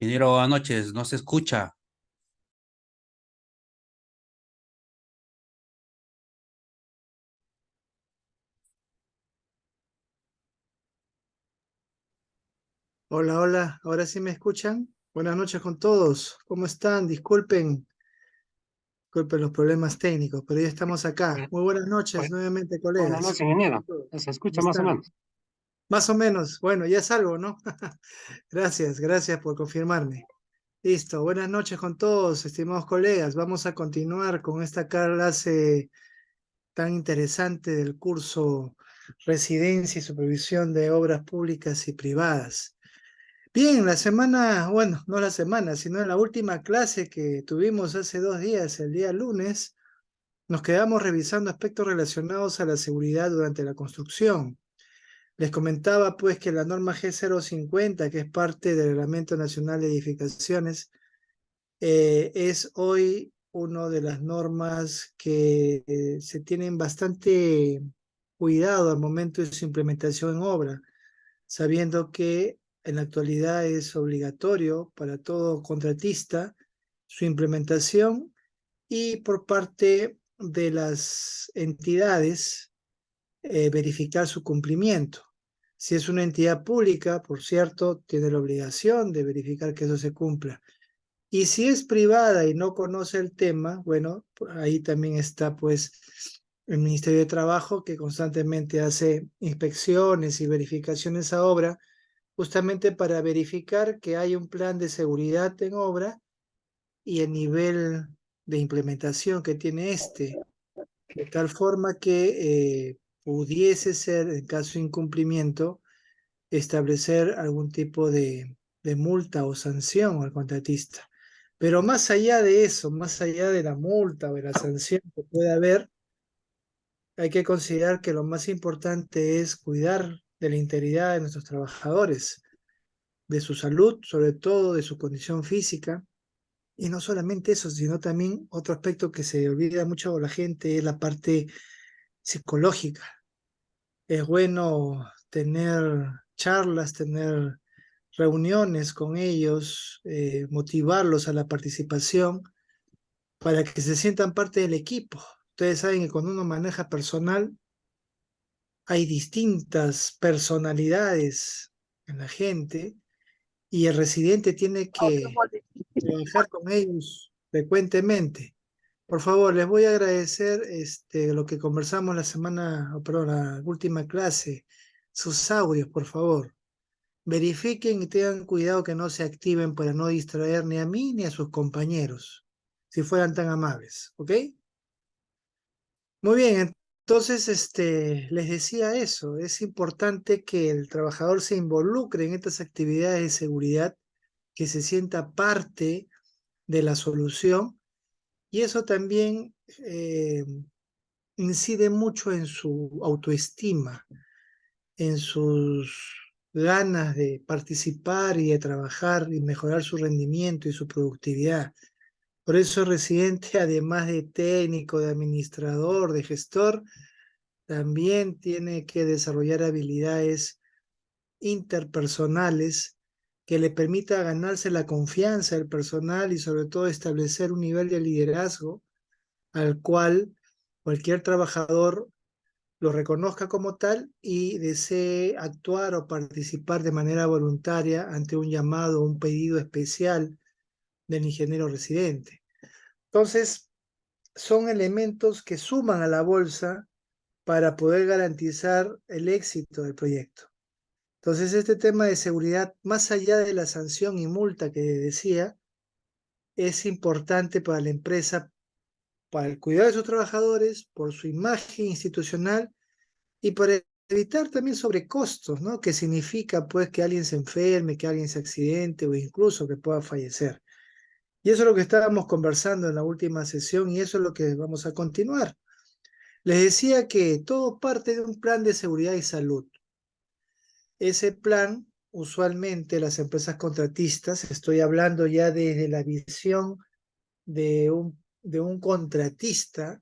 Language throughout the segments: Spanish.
Ingeniero, buenas noches, no se escucha. Hola, hola, ahora sí me escuchan. Buenas noches con todos. ¿Cómo están? Disculpen los problemas técnicos, pero ya estamos acá. Bueno, Muy buenas noches bueno, nuevamente, buenas colegas. noches, ingeniero. ¿Cómo Se escucha más o están? menos. Más o menos. Bueno, ya salgo, ¿no? Gracias por confirmarme. Listo. Buenas noches con todos, estimados colegas. Vamos a continuar con esta clase tan interesante del curso Residencia y Supervisión de Obras Públicas y Privadas. Bien, la semana, bueno, no la semana, sino en la última clase que tuvimos hace 2 días, el día lunes, nos quedamos revisando aspectos relacionados a la seguridad durante la construcción. Les comentaba pues que la norma G050, que es parte del Reglamento Nacional de Edificaciones, es hoy una de las normas que se tienen bastante cuidado al momento de su implementación en obra, sabiendo que en la actualidad es obligatorio para todo contratista su implementación y por parte de las entidades verificar su cumplimiento. Si es una entidad pública, por cierto, tiene la obligación de verificar que eso se cumpla. Y si es privada y no conoce el tema, bueno, ahí también está pues el Ministerio de Trabajo que constantemente hace inspecciones y verificaciones a obra, justamente para verificar que hay un plan de seguridad en obra y el nivel de implementación que tiene este, de tal forma que pudiese ser, en caso de incumplimiento, establecer algún tipo de multa o sanción al contratista. Pero más allá de eso, más allá de la multa o de la sanción que pueda haber, hay que considerar que lo más importante es cuidar de la integridad de nuestros trabajadores, de su salud, sobre todo de su condición física. Y no solamente eso, sino también otro aspecto que se olvida mucho la gente es la parte psicológica. Es bueno tener charlas, tener reuniones con ellos, motivarlos a la participación para que se sientan parte del equipo. Ustedes saben que cuando uno maneja personal, hay distintas personalidades en la gente y el residente tiene que trabajar con ellos frecuentemente. Por favor, les voy a agradecer lo que conversamos la semana, o perdón, la última clase, sus audios, por favor. Verifiquen y tengan cuidado que no se activen para no distraer ni a mí ni a sus compañeros, si fueran tan amables, ¿ok? Muy bien, entonces les decía eso, es importante que el trabajador se involucre en estas actividades de seguridad, que se sienta parte de la solución y eso también incide mucho en su autoestima, en sus ganas de participar y de trabajar y mejorar su rendimiento y su productividad. Por eso el residente, además de técnico, de administrador, de gestor, también tiene que desarrollar habilidades interpersonales que le permita ganarse la confianza del personal y sobre todo establecer un nivel de liderazgo al cual cualquier trabajador lo reconozca como tal y desee actuar o participar de manera voluntaria ante un llamado o un pedido especial del ingeniero residente. Entonces, son elementos que suman a la bolsa para poder garantizar el éxito del proyecto. Entonces, este tema de seguridad, más allá de la sanción y multa que decía, es importante para la empresa, para el cuidado de sus trabajadores, por su imagen institucional y para evitar también sobrecostos, ¿no? Que significa pues que alguien se enferme, que alguien se accidente o incluso que pueda fallecer. Y eso es lo que estábamos conversando en la última sesión y eso es lo que vamos a continuar. Les decía que todo parte de un plan de seguridad y salud. Ese plan, usualmente las empresas contratistas, estoy hablando ya desde la visión de un contratista,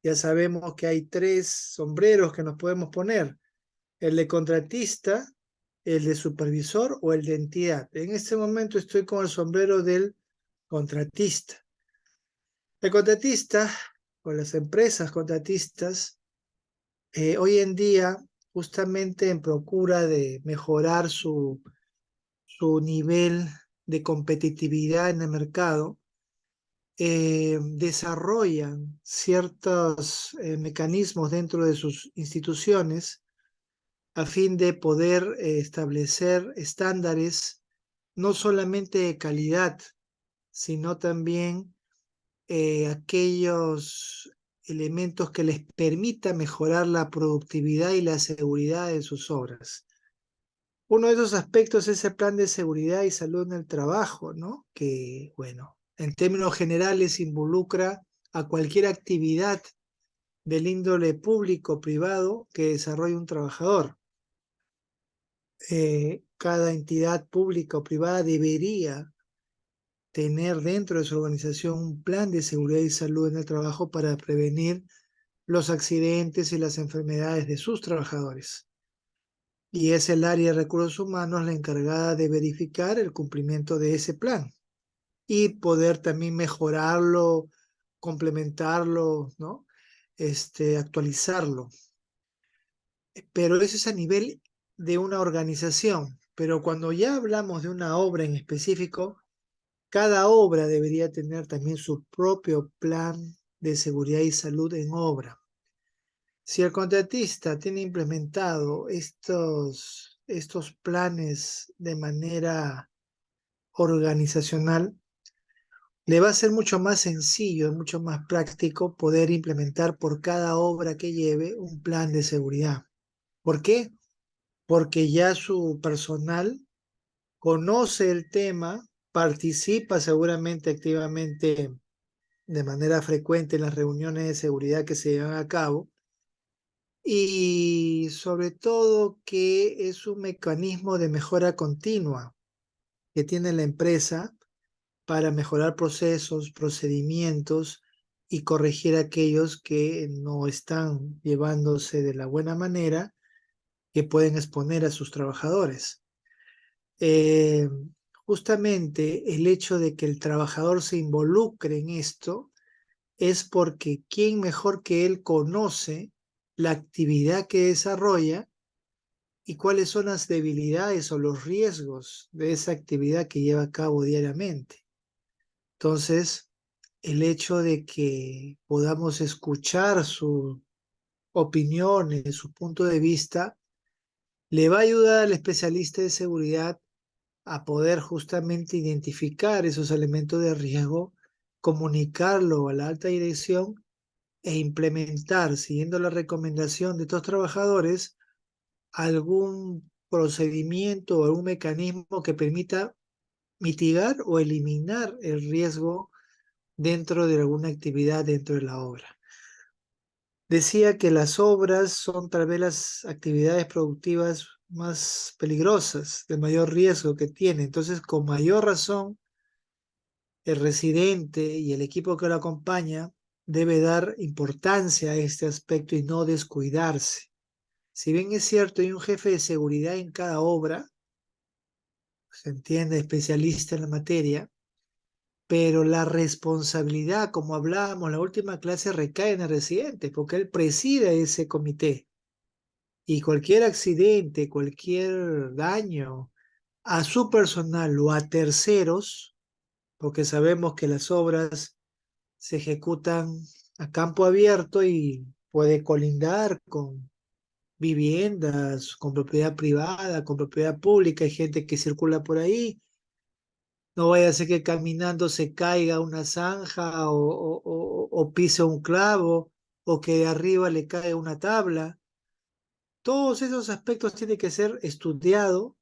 ya sabemos que hay tres sombreros que nos podemos poner. El de contratista, ¿El de supervisor o el de entidad? En este momento estoy con el sombrero del contratista. El contratista, o las empresas contratistas, hoy en día, justamente en procura de mejorar su nivel de competitividad en el mercado, desarrollan ciertos mecanismos dentro de sus instituciones a fin de poder establecer estándares no solamente de calidad, sino también aquellos elementos que les permita mejorar la productividad y la seguridad de sus obras. Uno de esos aspectos es el plan de seguridad y salud en el trabajo, ¿no? Que, bueno, en términos generales involucra a cualquier actividad del índole público o privado que desarrolle un trabajador. Cada entidad pública o privada debería tener dentro de su organización un plan de seguridad y salud en el trabajo para prevenir los accidentes y las enfermedades de sus trabajadores. Y es el área de recursos humanos la encargada de verificar el cumplimiento de ese plan y poder también mejorarlo, complementarlo, ¿no? Actualizarlo. Pero eso es a nivel de una organización. Pero cuando ya hablamos de una obra en específico, cada obra debería tener también su propio plan de seguridad y salud en obra. Si el contratista tiene implementado estos planes de manera organizacional, le va a ser mucho más sencillo, mucho más práctico poder implementar por cada obra que lleve un plan de seguridad. ¿Por qué? Porque ya su personal conoce el tema, participa seguramente activamente de manera frecuente en las reuniones de seguridad que se llevan a cabo y sobre todo que es un mecanismo de mejora continua que tiene la empresa para mejorar procesos, procedimientos y corregir aquellos que no están llevándose de la buena manera que pueden exponer a sus trabajadores. Eh, Justamente el hecho de que el trabajador se involucre en esto es porque quién mejor que él conoce la actividad que desarrolla y cuáles son las debilidades o los riesgos de esa actividad que lleva a cabo diariamente. Entonces, el hecho de que podamos escuchar sus opiniones, su punto de vista, le va a ayudar al especialista de seguridad a poder justamente identificar esos elementos de riesgo, comunicarlo a la alta dirección e implementar, siguiendo la recomendación de estos trabajadores, algún procedimiento o algún mecanismo que permita mitigar o eliminar el riesgo dentro de alguna actividad dentro de la obra. Decía que las obras son tal vez las actividades productivas más peligrosas, de mayor riesgo que tiene. Entonces, con mayor razón, el residente y el equipo que lo acompaña debe dar importancia a este aspecto y no descuidarse. Si bien es cierto, hay un jefe de seguridad en cada obra, se entiende, especialista en la materia, pero la responsabilidad, como hablábamos en la última clase, recae en el residente, porque él preside ese comité. Y cualquier accidente, cualquier daño a su personal o a terceros, porque sabemos que las obras se ejecutan a campo abierto y puede colindar con viviendas, con propiedad privada, con propiedad pública, hay gente que circula por ahí, no vaya a ser que caminando se caiga una zanja o pise un clavo o que de arriba le cae una tabla. Todos esos aspectos tienen que ser estudiados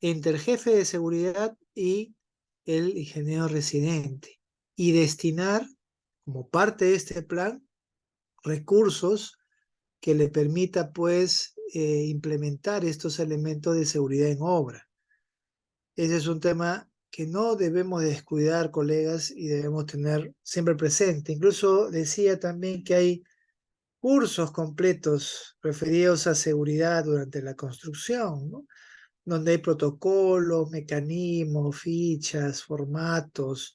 entre el jefe de seguridad y el ingeniero residente y destinar como parte de este plan recursos que le permita pues implementar estos elementos de seguridad en obra. Ese es un tema que no debemos descuidar, colegas, y debemos tener siempre presente. Incluso decía también que hay cursos completos referidos a seguridad durante la construcción, ¿no? donde hay protocolos, mecanismos, fichas, formatos,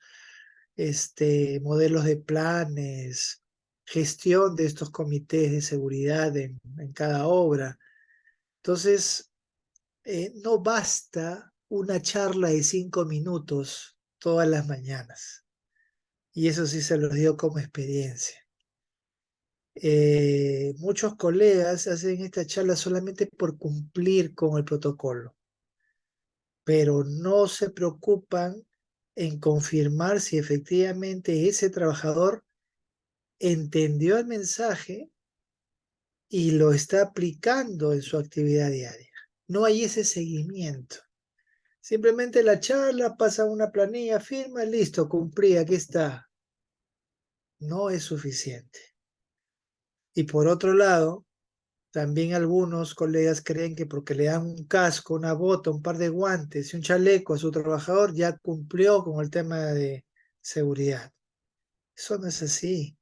modelos de planes, gestión de estos comités de seguridad en cada obra. Entonces, no basta una charla de 5 minutos todas las mañanas. Y eso sí se los digo como experiencia. Muchos colegas hacen esta charla solamente por cumplir con el protocolo, pero no se preocupan en confirmar si efectivamente ese trabajador entendió el mensaje y lo está aplicando en su actividad diaria. No hay ese seguimiento. Simplemente la charla, pasa una planilla, firma, listo, cumplí, aquí está. No es suficiente. Y por otro lado, también algunos colegas creen que porque le dan un casco, una bota, un par de guantes y un chaleco a su trabajador, ya cumplió con el tema de seguridad. Eso no es así.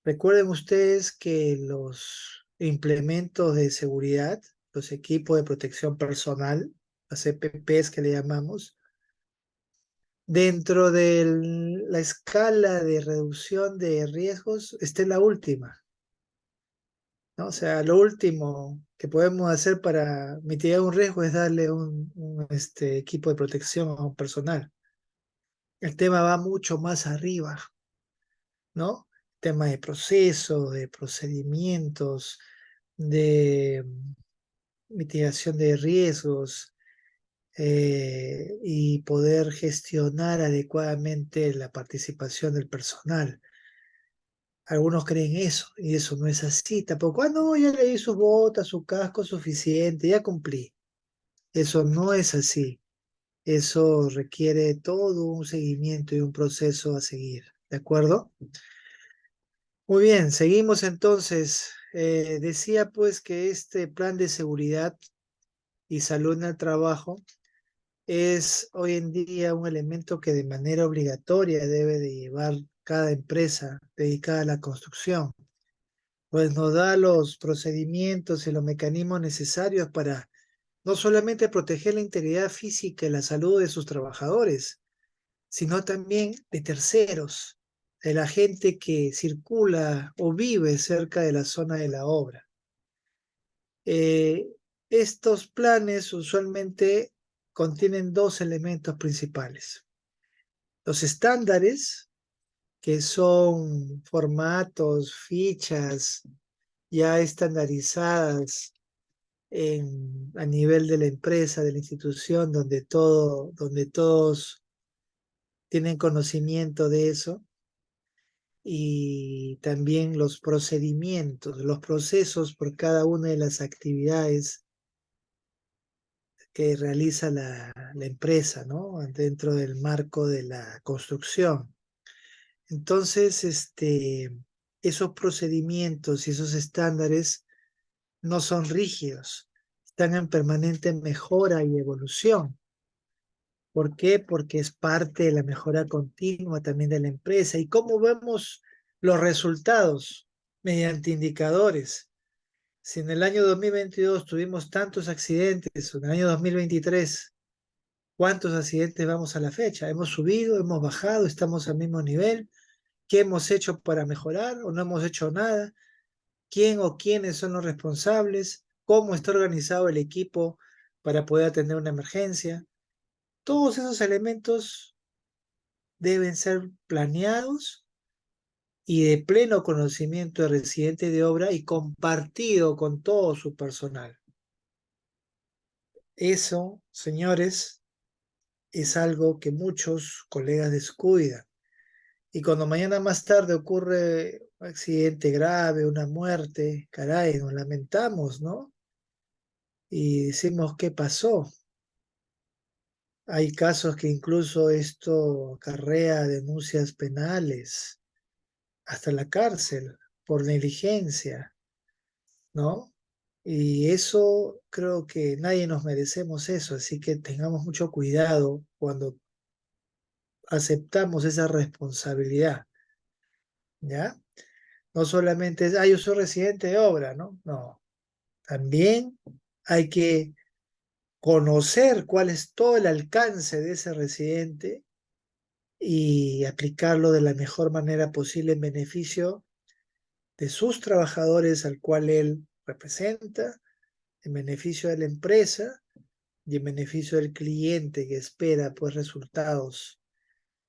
Recuerden ustedes que los implementos de seguridad, los equipos de protección personal, las EPPs que le llamamos, dentro de la escala de reducción de riesgos, está en la última, ¿no? O sea, lo último que podemos hacer para mitigar un riesgo es darle un equipo de protección a un personal. El tema va mucho más arriba, ¿no? Tema de procesos, de procedimientos, de mitigación de riesgos, y poder gestionar adecuadamente la participación del personal. Algunos creen eso, y eso no es así tampoco. Ah, no, ya leí sus botas, su casco suficiente, ya cumplí. Eso no es así. Eso requiere todo un seguimiento y un proceso a seguir. ¿De acuerdo? Muy bien, seguimos entonces. Decía pues que este plan de seguridad y salud en el trabajo es hoy en día un elemento que de manera obligatoria debe de llevar cada empresa dedicada a la construcción, pues nos da los procedimientos y los mecanismos necesarios para no solamente proteger la integridad física y la salud de sus trabajadores, sino también de terceros, de la gente que circula o vive cerca de la zona de la obra. Eh, Estos planes usualmente contienen dos elementos principales. Los estándares, que son formatos, fichas ya estandarizadas a nivel de la empresa, de la institución, donde todos tienen conocimiento de eso, y también los procedimientos, los procesos por cada una de las actividades que realiza la empresa, ¿no? Dentro del marco de la construcción. Entonces, esos procedimientos y esos estándares no son rígidos, están en permanente mejora y evolución. ¿Por qué? Porque es parte de la mejora continua también de la empresa. ¿Y cómo vemos los resultados? Mediante indicadores. Si en el año 2022 tuvimos tantos accidentes, o en el año 2023, ¿cuántos accidentes vamos a la fecha? ¿Hemos subido, hemos bajado, estamos al mismo nivel? ¿Qué hemos hecho para mejorar o no hemos hecho nada? ¿Quién o quiénes son los responsables? ¿Cómo está organizado el equipo para poder atender una emergencia? Todos esos elementos deben ser planeados y de pleno conocimiento del residente de obra y compartido con todo su personal. Eso, señores, es algo que muchos colegas descuidan. Y cuando mañana más tarde ocurre un accidente grave, una muerte, caray, nos lamentamos, ¿no? Y decimos, ¿qué pasó? Hay casos que incluso esto acarrea denuncias penales, hasta la cárcel, por negligencia, ¿no? Y eso creo que nadie nos merecemos eso, así que tengamos mucho cuidado cuando aceptamos esa responsabilidad, ¿ya? No solamente es, ah, yo soy residente de obra, ¿no? No, también hay que conocer cuál es todo el alcance de ese residente y aplicarlo de la mejor manera posible en beneficio de sus trabajadores al cual él representa, en beneficio de la empresa y en beneficio del cliente que espera pues resultados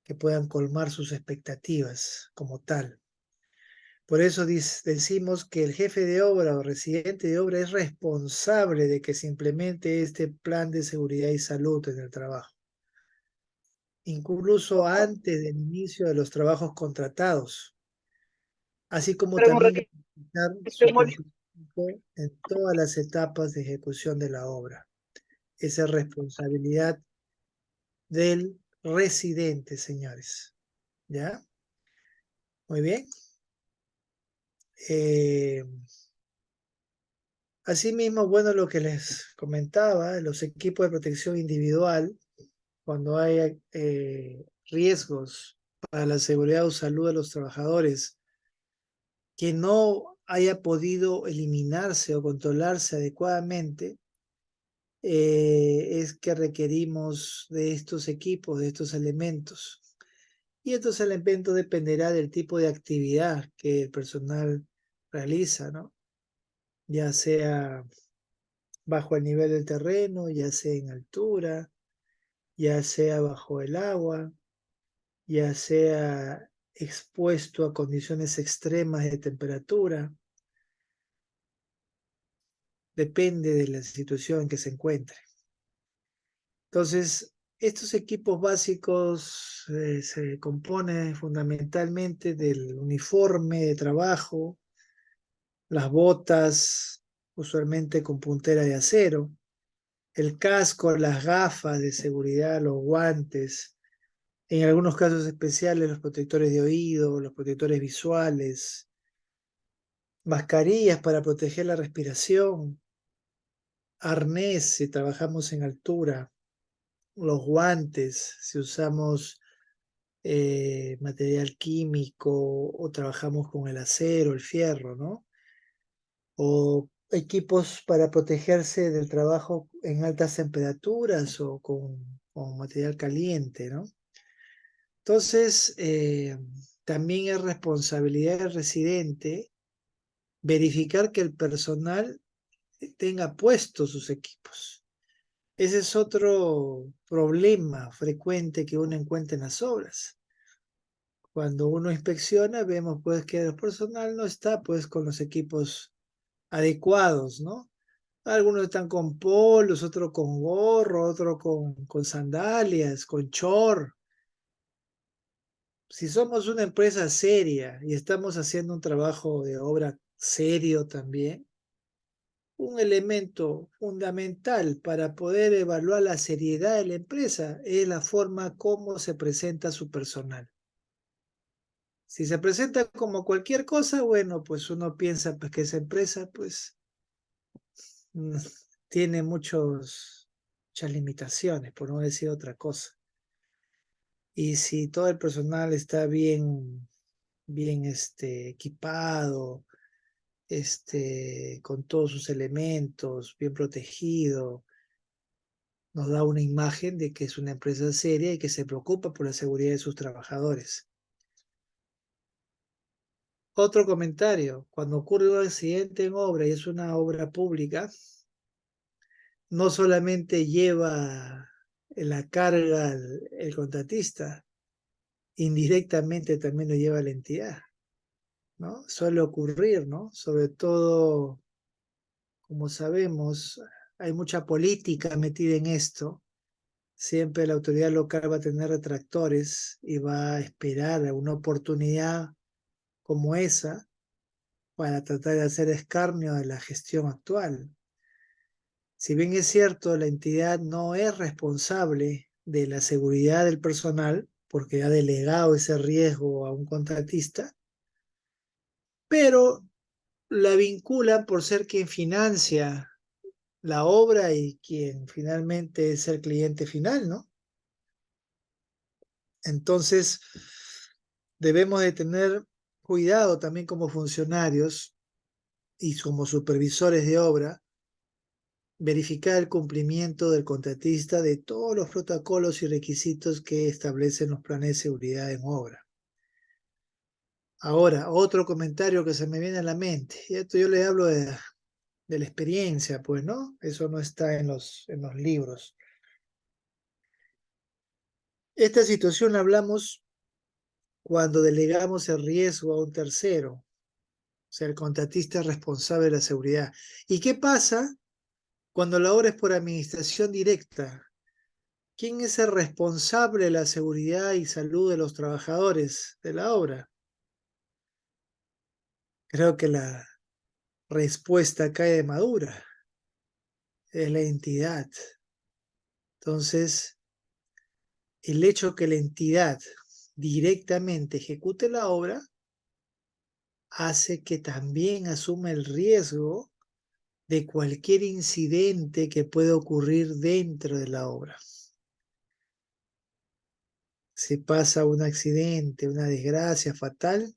que puedan colmar sus expectativas como tal. Por eso decimos que el jefe de obra o residente de obra es responsable de que se implemente este plan de seguridad y salud en el trabajo, incluso antes del inicio de los trabajos contratados, así como también garantizar su cumplimiento en todas las etapas de ejecución de la obra. Esa es responsabilidad del residente, señores. ¿Ya? Muy bien. Eh, Asimismo, bueno, lo que les comentaba, los equipos de protección individual, cuando hay riesgos para la seguridad o salud de los trabajadores que no haya podido eliminarse o controlarse adecuadamente, es que requerimos de estos equipos, de estos elementos. Y estos elementos dependerá del tipo de actividad que el personal realiza, ¿no? Ya sea bajo el nivel del terreno, ya sea en altura, ya sea bajo el agua, ya sea expuesto a condiciones extremas de temperatura, depende de la situación en que se encuentre. Entonces, estos equipos básicos se componen fundamentalmente del uniforme de trabajo, las botas, usualmente con puntera de acero, el casco, las gafas de seguridad, los guantes, en algunos casos especiales los protectores de oído, los protectores visuales, mascarillas para proteger la respiración, arnés si trabajamos en altura, los guantes si usamos material químico o trabajamos con el acero, el fierro, ¿no? O equipos para protegerse del trabajo en altas temperaturas o con material caliente, ¿no? Entonces, también es responsabilidad del residente verificar que el personal tenga puestos sus equipos. Ese es otro problema frecuente que uno encuentra en las obras. Cuando uno inspecciona, vemos pues que el personal no está pues con los equipos adecuados, ¿no? Algunos están con polos, otros con gorro, otros con sandalias, con short. Si somos una empresa seria y estamos haciendo un trabajo de obra serio también, un elemento fundamental para poder evaluar la seriedad de la empresa es la forma como se presenta su personal. Si se presenta como cualquier cosa, bueno, pues uno piensa pues, que esa empresa pues mm, tiene muchas limitaciones, por no decir otra cosa. Y si todo el personal está bien equipado, con todos sus elementos, bien protegido, nos da una imagen de que es una empresa seria y que se preocupa por la seguridad de sus trabajadores. Otro comentario, cuando ocurre un accidente en obra y es una obra pública, no solamente lleva la carga el contratista, indirectamente también lo lleva la entidad, ¿no? Suele ocurrir, ¿no? Sobre todo, como sabemos, hay mucha política metida en esto. Siempre la autoridad local va a tener retractores y va a esperar una oportunidad como esa para tratar de hacer escarnio de la gestión actual. Si bien es cierto, la entidad no es responsable de la seguridad del personal porque ha delegado ese riesgo a un contratista, pero la vinculan por ser quien financia la obra y quien finalmente es el cliente final, ¿no? Entonces, debemos de tener cuidado también como funcionarios y como supervisores de obra verificar el cumplimiento del contratista de todos los protocolos y requisitos que establecen los planes de seguridad en obra. Ahora, otro comentario que se me viene a la mente, y esto yo le hablo de la experiencia, pues, ¿no? Eso no está en los libros. Esta situación la hablamos cuando delegamos el riesgo a un tercero, o sea, el contratista es responsable de la seguridad. ¿Y qué pasa cuando la obra es por administración directa? ¿Quién es el responsable de la seguridad y salud de los trabajadores de la obra? Creo que la respuesta cae de madura, es la entidad. Entonces, el hecho que la entidad directamente ejecute la obra hace que también asuma el riesgo de cualquier incidente que pueda ocurrir dentro de la obra. Si pasa un accidente, una desgracia fatal,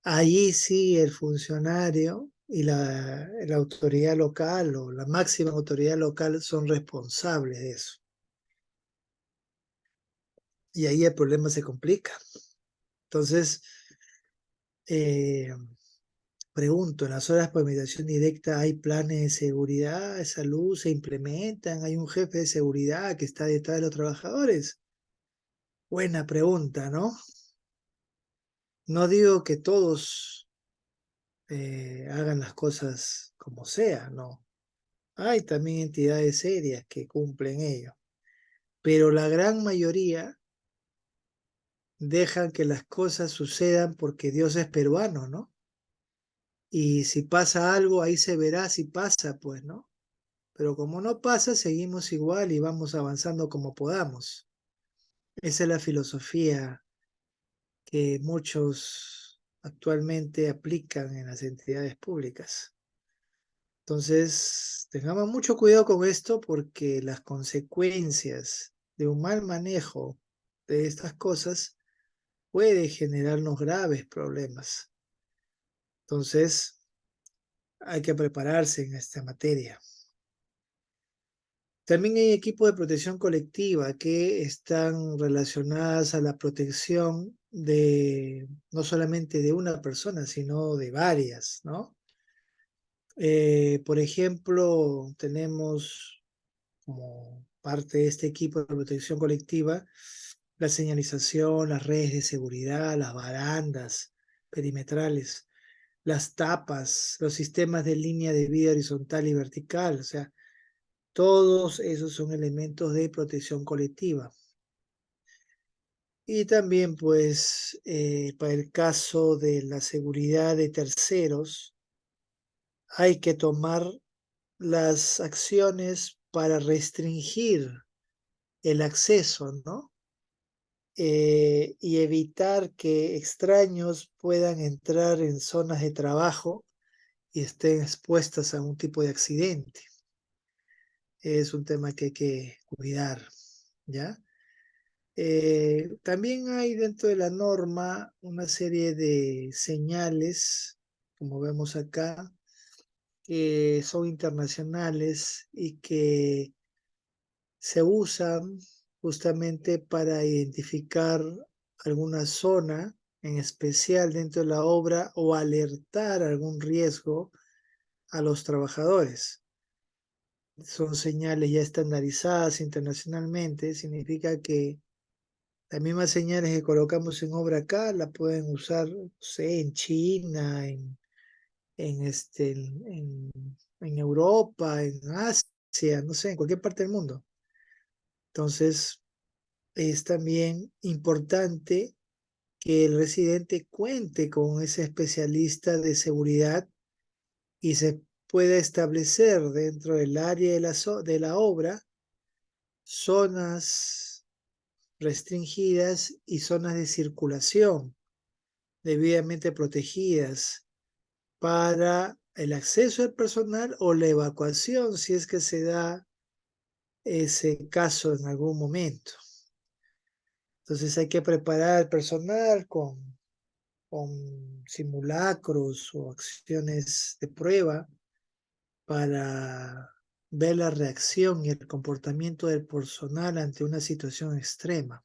ahí sí el funcionario y la autoridad local o la máxima autoridad local son responsables de eso. Y ahí el problema se complica. Entonces, eh, pregunto, ¿en las horas por mediación directa hay planes de seguridad, de salud, se implementan? ¿Hay un jefe de seguridad que está detrás de los trabajadores? Buena pregunta, ¿no? No digo que todos hagan las cosas como sea, no. Hay también entidades serias que cumplen ello, pero la gran mayoría dejan que las cosas sucedan porque Dios es peruano, ¿no? Y si pasa algo, ahí se verá si pasa, pues, ¿no? Pero como no pasa, seguimos igual y vamos avanzando como podamos. Esa es la filosofía que muchos actualmente aplican en las entidades públicas. Entonces, tengamos mucho cuidado con esto porque las consecuencias de un mal manejo de estas cosas puede generarnos graves problemas. Entonces, hay que prepararse en esta materia. También hay equipos de protección colectiva que están relacionadas a la protección de no solamente de una persona, sino de varias, ¿no? Por ejemplo, tenemos como parte de este equipo de protección colectiva la señalización, las redes de seguridad, las barandas perimetrales, las tapas, los sistemas de línea de vida horizontal y vertical, o sea, todos esos son elementos de protección colectiva. Y también, pues, para el caso de la seguridad de terceros, hay que tomar las acciones para restringir el acceso, ¿no? Y evitar que extraños puedan entrar en zonas de trabajo y estén expuestas a un tipo de accidente. Es un tema que hay que cuidar, ¿ya? También hay dentro de la norma una serie de señales, como vemos acá, que son internacionales y que se usan justamente para identificar alguna zona en especial dentro de la obra o alertar algún riesgo a los trabajadores. Son señales ya estandarizadas internacionalmente, significa que las mismas señales que colocamos en obra acá la pueden usar, no sé, en China, en Europa, en Asia, no sé, en cualquier parte del mundo. Entonces, es también importante que el residente cuente con ese especialista de seguridad y se pueda establecer dentro del área de la obra zonas restringidas y zonas de circulación debidamente protegidas para el acceso del personal o la evacuación si es que se da ese caso en algún momento. Entonces hay que preparar al personal con simulacros o acciones de prueba para ver la reacción y el comportamiento del personal ante una situación extrema.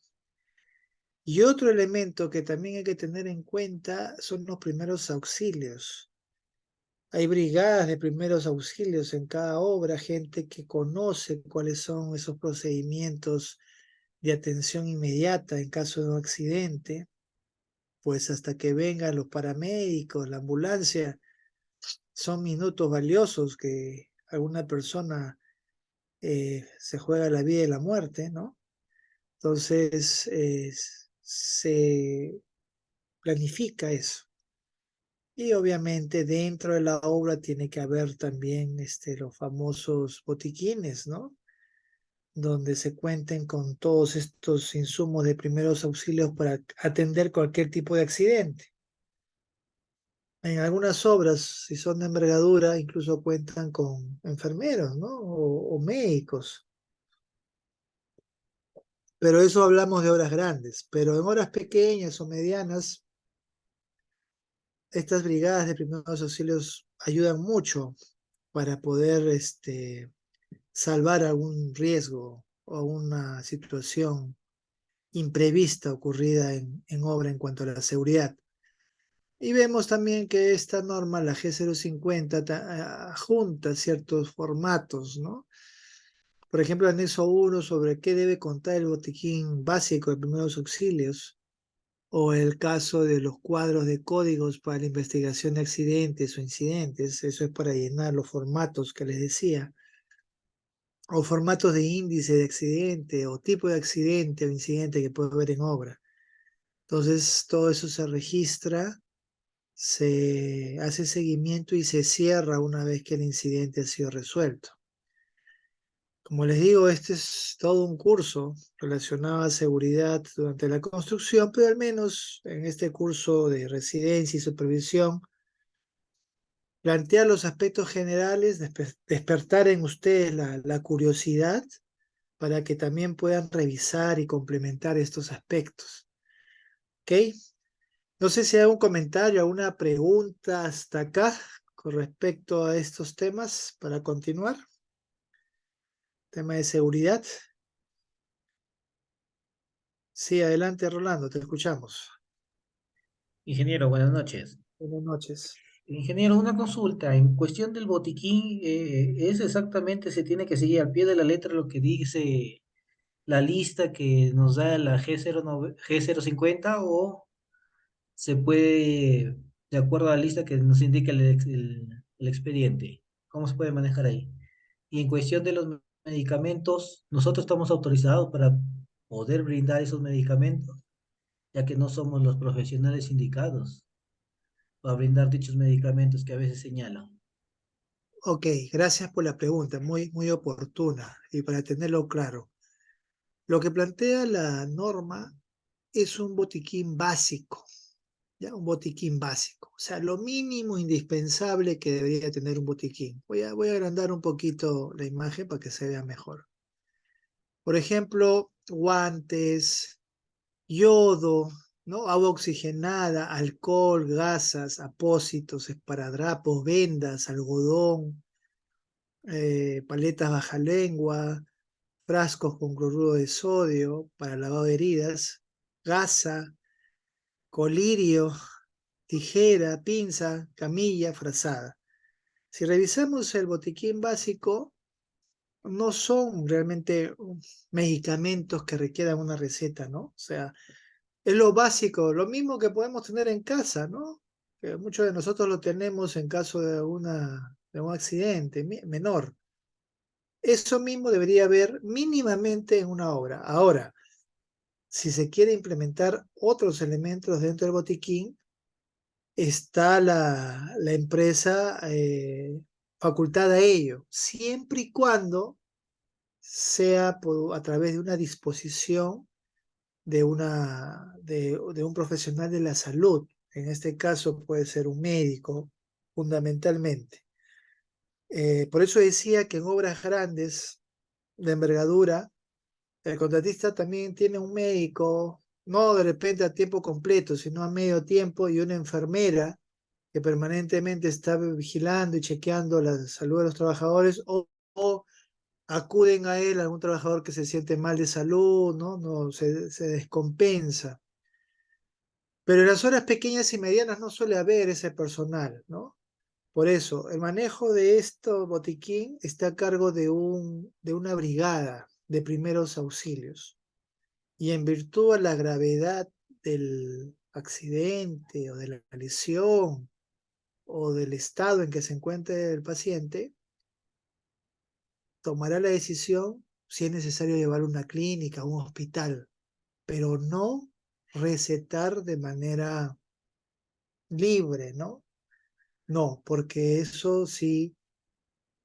Y otro elemento que también hay que tener en cuenta son los primeros auxilios. Hay brigadas de primeros auxilios en cada obra, gente que conoce cuáles son esos procedimientos de atención inmediata en caso de un accidente, pues hasta que vengan los paramédicos, la ambulancia, son minutos valiosos que alguna persona se juega la vida y la muerte, ¿no? Entonces, se planifica eso. Y obviamente dentro de la obra tiene que haber también los famosos botiquines, ¿no? Donde se cuenten con todos estos insumos de primeros auxilios para atender cualquier tipo de accidente. En algunas obras, si son de envergadura, incluso cuentan con enfermeros, ¿no? O médicos. Pero eso hablamos de obras grandes. Pero en obras pequeñas o medianas, estas brigadas de primeros auxilios ayudan mucho para poder salvar algún riesgo o una situación imprevista ocurrida en obra en cuanto a la seguridad. Y vemos también que esta norma, la G050, junta ciertos formatos, ¿no? Por ejemplo, el anexo 1 sobre qué debe contar el botiquín básico de primeros auxilios, o el caso de los cuadros de códigos para la investigación de accidentes o incidentes, eso es para llenar los formatos que les decía, o formatos de índice de accidente o tipo de accidente o incidente que puede haber en obra. Entonces, todo eso se registra, se hace seguimiento y se cierra una vez que el incidente ha sido resuelto. Como les digo, este es todo un curso relacionado a seguridad durante la construcción, pero al menos en este curso de residencia y supervisión, plantear los aspectos generales, despertar en ustedes la curiosidad para que también puedan revisar y complementar estos aspectos. ¿Ok? No sé si hay algún comentario, alguna pregunta hasta acá con respecto a estos temas para continuar. Tema de seguridad. Sí, adelante, Rolando, te escuchamos. Ingeniero, buenas noches. Buenas noches. Ingeniero, una consulta. En cuestión del botiquín, ¿es exactamente, se tiene que seguir al pie de la letra lo que dice la lista que nos da la G050 o se puede, de acuerdo a la lista que nos indica el expediente? ¿Cómo se puede manejar ahí? Y en cuestión de los medicamentos, nosotros estamos autorizados para poder brindar esos medicamentos, ya que no somos los profesionales indicados para brindar dichos medicamentos que a veces señalan. Ok, gracias por la pregunta, muy oportuna y para tenerlo claro. Lo que plantea la norma es un botiquín básico, ¿ya? Un botiquín básico, o sea, lo mínimo indispensable que debería tener un botiquín. Voy a agrandar un poquito la imagen para que se vea mejor. Por ejemplo, guantes, yodo, ¿no? Agua oxigenada, alcohol, gasas, apósitos, esparadrapos, vendas, algodón, paletas baja lengua, frascos con cloruro de sodio para lavado de heridas, gasa, colirio, tijera, pinza, camilla, frazada. Si revisamos el botiquín básico, no son realmente medicamentos que requieran una receta, ¿no? O sea, es lo básico, lo mismo que podemos tener en casa, ¿no? Que muchos de nosotros lo tenemos en caso de un accidente menor. Eso mismo debería haber mínimamente en una obra. Ahora, si se quiere implementar otros elementos dentro del botiquín, está la empresa facultada a ello, siempre y cuando sea a través de una disposición de un profesional de la salud. En este caso puede ser un médico, fundamentalmente. Por eso decía que en obras grandes de envergadura, el contratista también tiene un médico, no de repente a tiempo completo, sino a medio tiempo, y una enfermera que permanentemente está vigilando y chequeando la salud de los trabajadores, o acuden a él, algún trabajador que se siente mal de salud, ¿no? No se descompensa. Pero en las horas pequeñas y medianas no suele haber ese personal, ¿no? Por eso, el manejo de esto botiquín está a cargo de una brigada de primeros auxilios. Y en virtud a la gravedad del accidente o de la lesión o del estado en que se encuentre el paciente, tomará la decisión si es necesario llevarlo a una clínica, a un hospital, pero no recetar de manera libre, ¿no? No, porque eso sí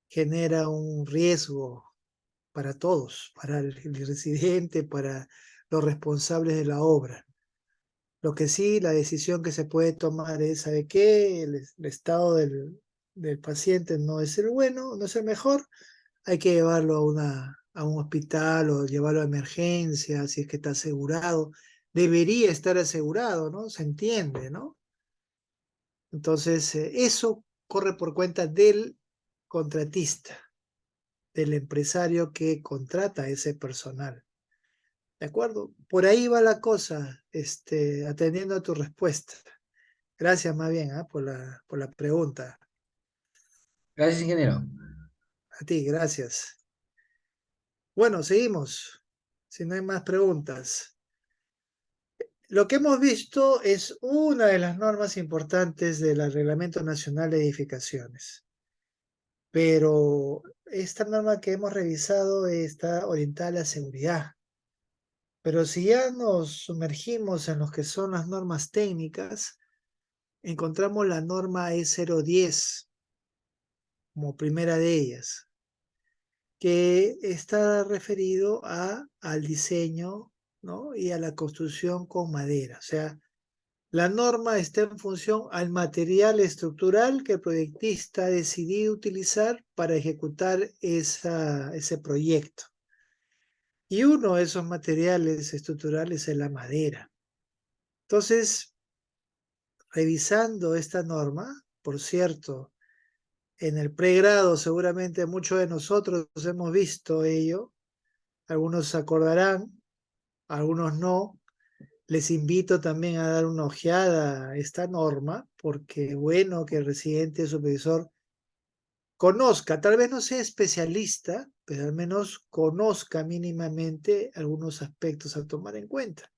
genera un riesgo para todos, para el residente, para los responsables de la obra. Lo que sí, la decisión que se puede tomar es, ¿sabe qué? El estado del paciente no es el bueno, no es el mejor, hay que llevarlo a un hospital o llevarlo a emergencia, si es que está asegurado. Debería estar asegurado, ¿no? Se entiende, ¿no? Entonces, eso corre por cuenta del contratista, del empresario que contrata a ese personal. ¿De acuerdo? Por ahí va la cosa, atendiendo a tu respuesta. Gracias más bien, por la pregunta. Gracias, ingeniero. A ti, gracias. Bueno, seguimos. Si no hay más preguntas. Lo que hemos visto es una de las normas importantes del Reglamento Nacional de Edificaciones. Pero esta norma que hemos revisado está orientada a la seguridad. Pero si ya nos sumergimos en lo que son las normas técnicas, encontramos la norma E010 como primera de ellas, que está referido al diseño, ¿no? Y a la construcción con madera. O sea, la norma está en función al material estructural que el proyectista ha decidido utilizar para ejecutar ese proyecto. Y uno de esos materiales estructurales es la madera. Entonces, revisando esta norma, por cierto, en el pregrado seguramente muchos de nosotros hemos visto ello, algunos se acordarán, algunos no. Les invito también a dar una ojeada a esta norma, porque es bueno que el residente supervisor conozca, tal vez no sea especialista, pero al menos conozca mínimamente algunos aspectos a tomar en cuenta.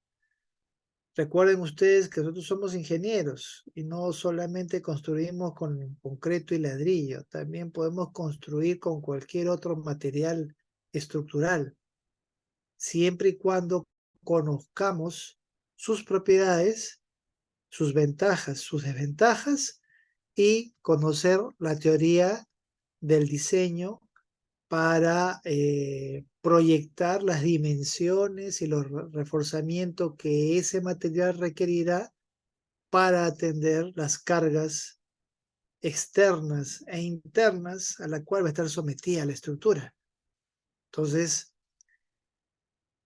Recuerden ustedes que nosotros somos ingenieros y no solamente construimos con concreto y ladrillo, también podemos construir con cualquier otro material estructural, siempre y cuando conozcamos sus propiedades, sus ventajas, sus desventajas y conocer la teoría del diseño para proyectar las dimensiones y los reforzamientos que ese material requerirá para atender las cargas externas e internas a la cual va a estar sometida la estructura. Entonces,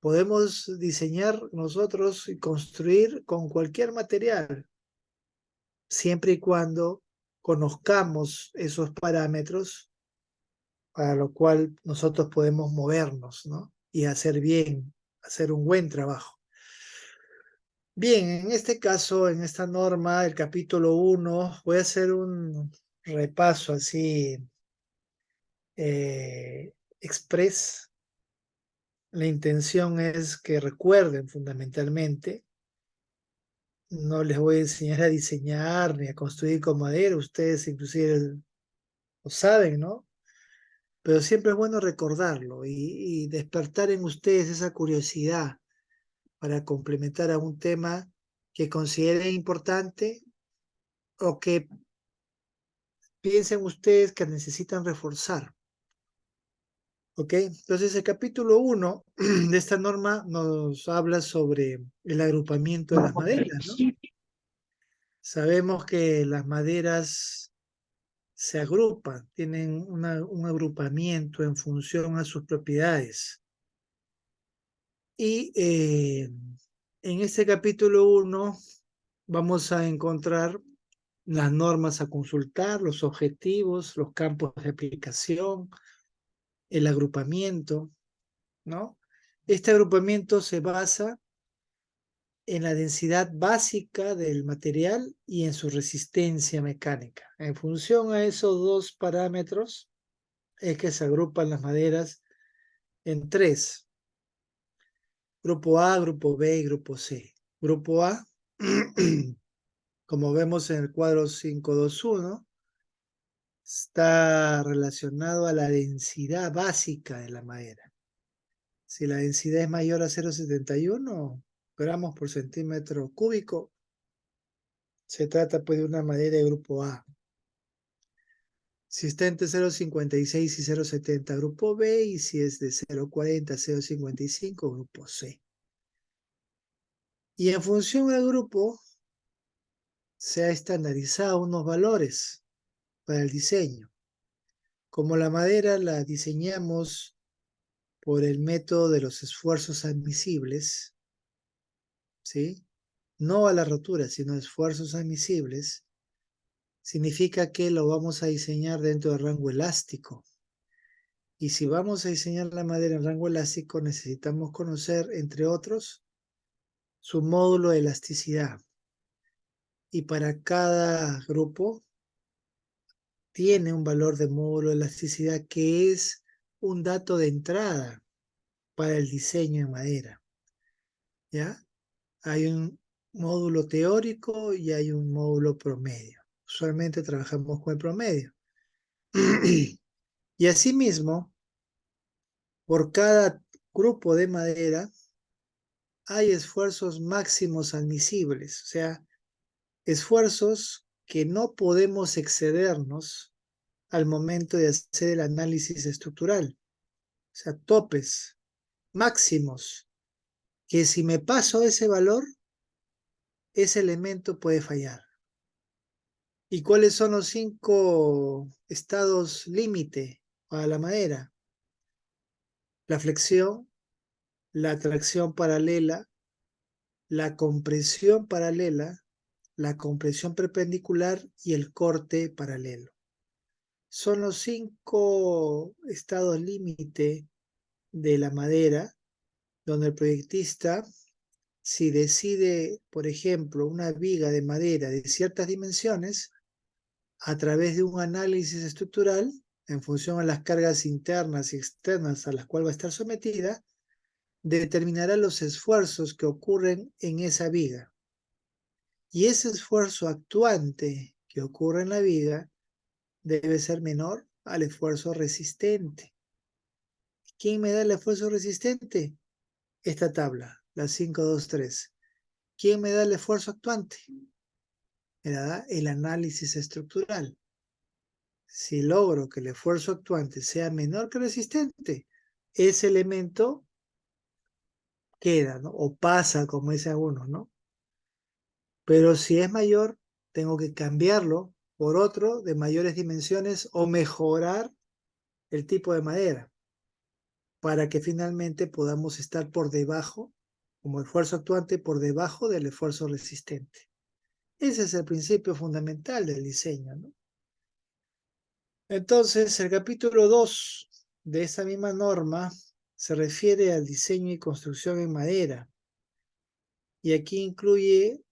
podemos diseñar nosotros y construir con cualquier material, siempre y cuando conozcamos esos parámetros para lo cual nosotros podemos movernos, ¿no? Y hacer bien, hacer un buen trabajo. Bien, en este caso, en esta norma, el capítulo 1, voy a hacer un repaso así express. La intención es que recuerden fundamentalmente. No les voy a enseñar a diseñar ni a construir con madera, ustedes inclusive lo saben, ¿no? Pero siempre es bueno recordarlo y despertar en ustedes esa curiosidad para complementar a un tema que consideren importante o que piensen ustedes que necesitan reforzar. ¿Ok? Entonces el capítulo 1 de esta norma nos habla sobre el agrupamiento de las maderas, ¿no? Sabemos que las maderas se agrupan, tienen un agrupamiento en función a sus propiedades. Y en este capítulo 1 vamos a encontrar las normas a consultar, los objetivos, los campos de aplicación, el agrupamiento, ¿no? Este agrupamiento se basa en la densidad básica del material y en su resistencia mecánica. En función a esos dos parámetros es que se agrupan las maderas en tres: grupo A, grupo B y grupo C. Grupo A, como vemos en el cuadro 521, está relacionado a la densidad básica de la madera. Si la densidad es mayor a 0,71 gramos por centímetro cúbico, se trata pues de una madera de grupo A. Si está entre 0,56 y 0,70, grupo B, y si es de 0,40 a 0,55, grupo C. Y en función del grupo, se ha estandarizado unos valores para el diseño. Como la madera la diseñamos por el método de los esfuerzos admisibles, ¿sí? No a la rotura, sino esfuerzos admisibles, significa que lo vamos a diseñar dentro del rango elástico. Y si vamos a diseñar la madera en rango elástico, necesitamos conocer, entre otros, su módulo de elasticidad. Y para cada grupo tiene un valor de módulo de elasticidad que es un dato de entrada para el diseño en madera, ¿ya? Hay un módulo teórico y hay un módulo promedio. Usualmente trabajamos con el promedio. Y asimismo, por cada grupo de madera hay esfuerzos máximos admisibles, o sea, esfuerzos que no podemos excedernos al momento de hacer el análisis estructural. O sea, topes máximos que si me paso ese valor, ese elemento puede fallar. ¿Y cuáles son los 5 estados límite para la madera? La flexión, la tracción paralela, la compresión paralela, la compresión perpendicular y el corte paralelo. Son los 5 estados límite de la madera, donde el proyectista, si decide, por ejemplo, una viga de madera de ciertas dimensiones, a través de un análisis estructural, en función a las cargas internas y externas a las cuales va a estar sometida, determinará los esfuerzos que ocurren en esa viga. Y ese esfuerzo actuante que ocurre en la viga debe ser menor al esfuerzo resistente. ¿Quién me da el esfuerzo resistente? Esta tabla, la 523. ¿Quién me da el esfuerzo actuante? Me la da el análisis estructural. Si logro que el esfuerzo actuante sea menor que resistente, ese elemento queda, ¿no? O pasa, como dice algunos, ¿no? Pero si es mayor, tengo que cambiarlo por otro de mayores dimensiones o mejorar el tipo de madera para que finalmente podamos estar por debajo, como esfuerzo actuante, por debajo del esfuerzo resistente. Ese es el principio fundamental del diseño, ¿no? Entonces, el capítulo 2 de esa misma norma se refiere al diseño y construcción en madera. Y aquí incluye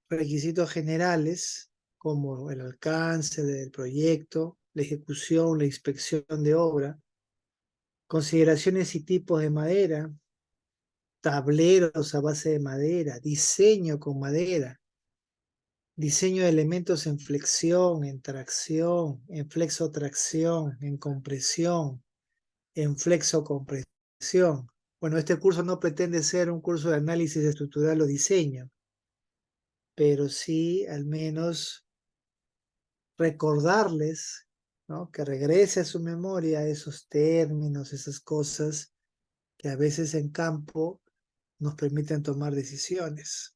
requisitos generales como el alcance del proyecto, la ejecución, la inspección de obra, consideraciones y tipos de madera, tableros a base de madera, diseño con madera, diseño de elementos en flexión, en tracción, en flexotracción, en compresión, en flexocompresión. Bueno, este curso no pretende ser un curso de análisis estructural o diseño, pero sí al menos recordarles, ¿no? Que regrese a su memoria esos términos, esas cosas que a veces en campo nos permiten tomar decisiones.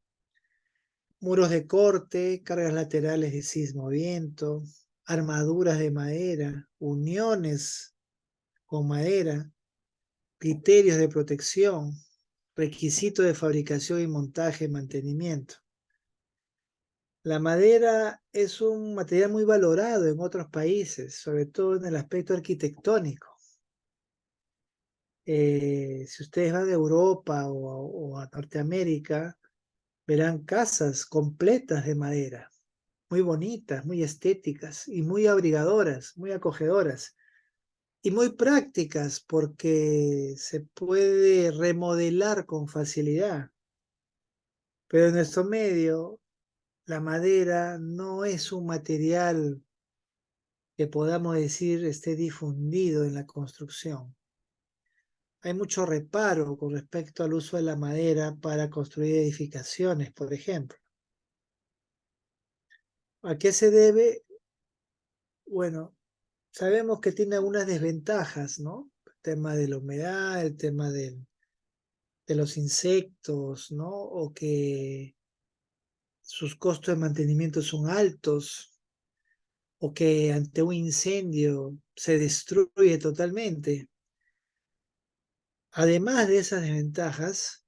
Muros de corte, cargas laterales de sismo-viento, armaduras de madera, uniones con madera, criterios de protección, requisitos de fabricación y montaje y mantenimiento. La madera es un material muy valorado en otros países, sobre todo en el aspecto arquitectónico. Si ustedes van a Europa o a Norteamérica, verán casas completas de madera, muy bonitas, muy estéticas y muy abrigadoras, muy acogedoras y muy prácticas porque se puede remodelar con facilidad. Pero en nuestro medio, la madera no es un material que podamos decir esté difundido en la construcción. Hay mucho reparo con respecto al uso de la madera para construir edificaciones, por ejemplo. ¿A qué se debe? Bueno, sabemos que tiene algunas desventajas, ¿no? El tema de la humedad, el tema de los insectos, ¿no? O que sus costos de mantenimiento son altos, o que ante un incendio se destruye totalmente. Además de esas desventajas,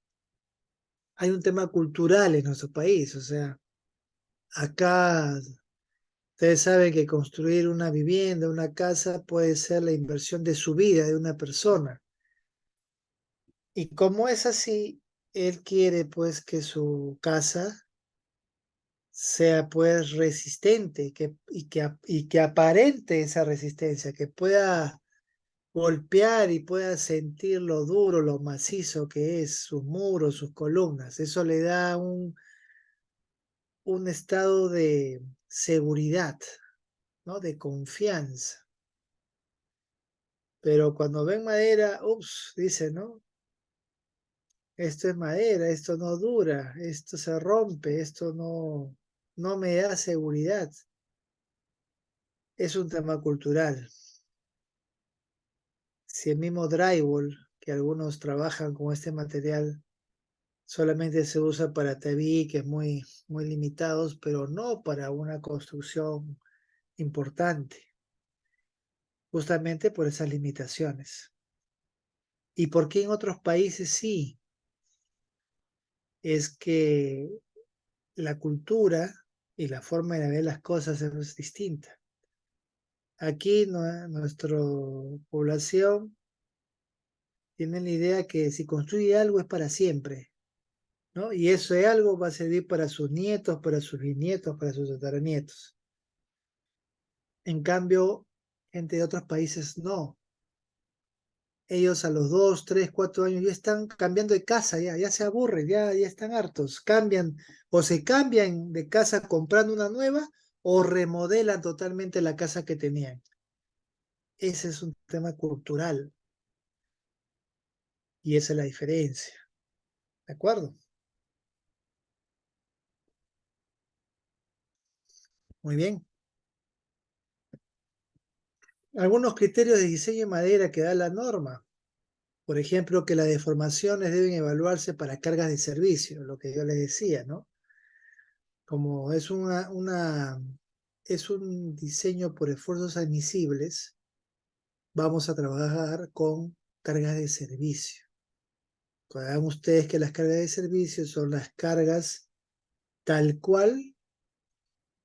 hay un tema cultural en nuestro país, o sea, acá ustedes saben que construir una vivienda, una casa, puede ser la inversión de su vida de una persona. Y como es así, él quiere pues que su casa sea pues resistente y que aparente esa resistencia, que pueda golpear y pueda sentir lo duro, lo macizo que es sus muros, sus columnas. Eso le da un estado de seguridad, ¿no? De confianza. Pero cuando ven madera, ups, dice, ¿no? Esto es madera, esto no dura, esto se rompe, esto no me da seguridad. Es un tema cultural. Si el mismo drywall, que algunos trabajan con este material, solamente se usa para tabiques muy limitados, pero no para una construcción importante, justamente por esas limitaciones. ¿Y por qué en otros países sí? Es que la cultura y la forma de ver las cosas es distinta. Aquí nuestra población tiene la idea que si construye algo es para siempre, ¿no? Y eso de algo va a servir para sus nietos, para sus bisnietos, para sus tataranietos. En cambio, gente de otros países no. Ellos a los 2, 3, 4 años ya están cambiando de casa, ya se aburren, ya están hartos. Cambian o se cambian de casa comprando una nueva o remodelan totalmente la casa que tenían. Ese es un tema cultural y esa es la diferencia. ¿De acuerdo? Muy bien. Algunos criterios de diseño de madera que da la norma. Por ejemplo, que las deformaciones deben evaluarse para cargas de servicio, lo que yo les decía, ¿no? Como es es un diseño por esfuerzos admisibles, vamos a trabajar con cargas de servicio. Vean ustedes que las cargas de servicio son las cargas tal cual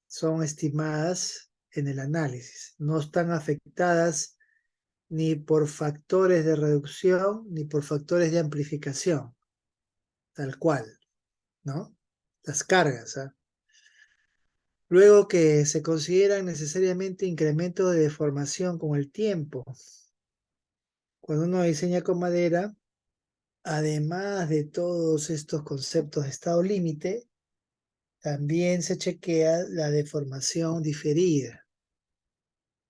son estimadas en el análisis. No están afectadas ni por factores de reducción ni por factores de amplificación, tal cual, ¿no? Las cargas, ¿ah? Luego que se consideran necesariamente incrementos de deformación con el tiempo. Cuando uno diseña con madera, además de todos estos conceptos de estado límite, también se chequea la deformación diferida.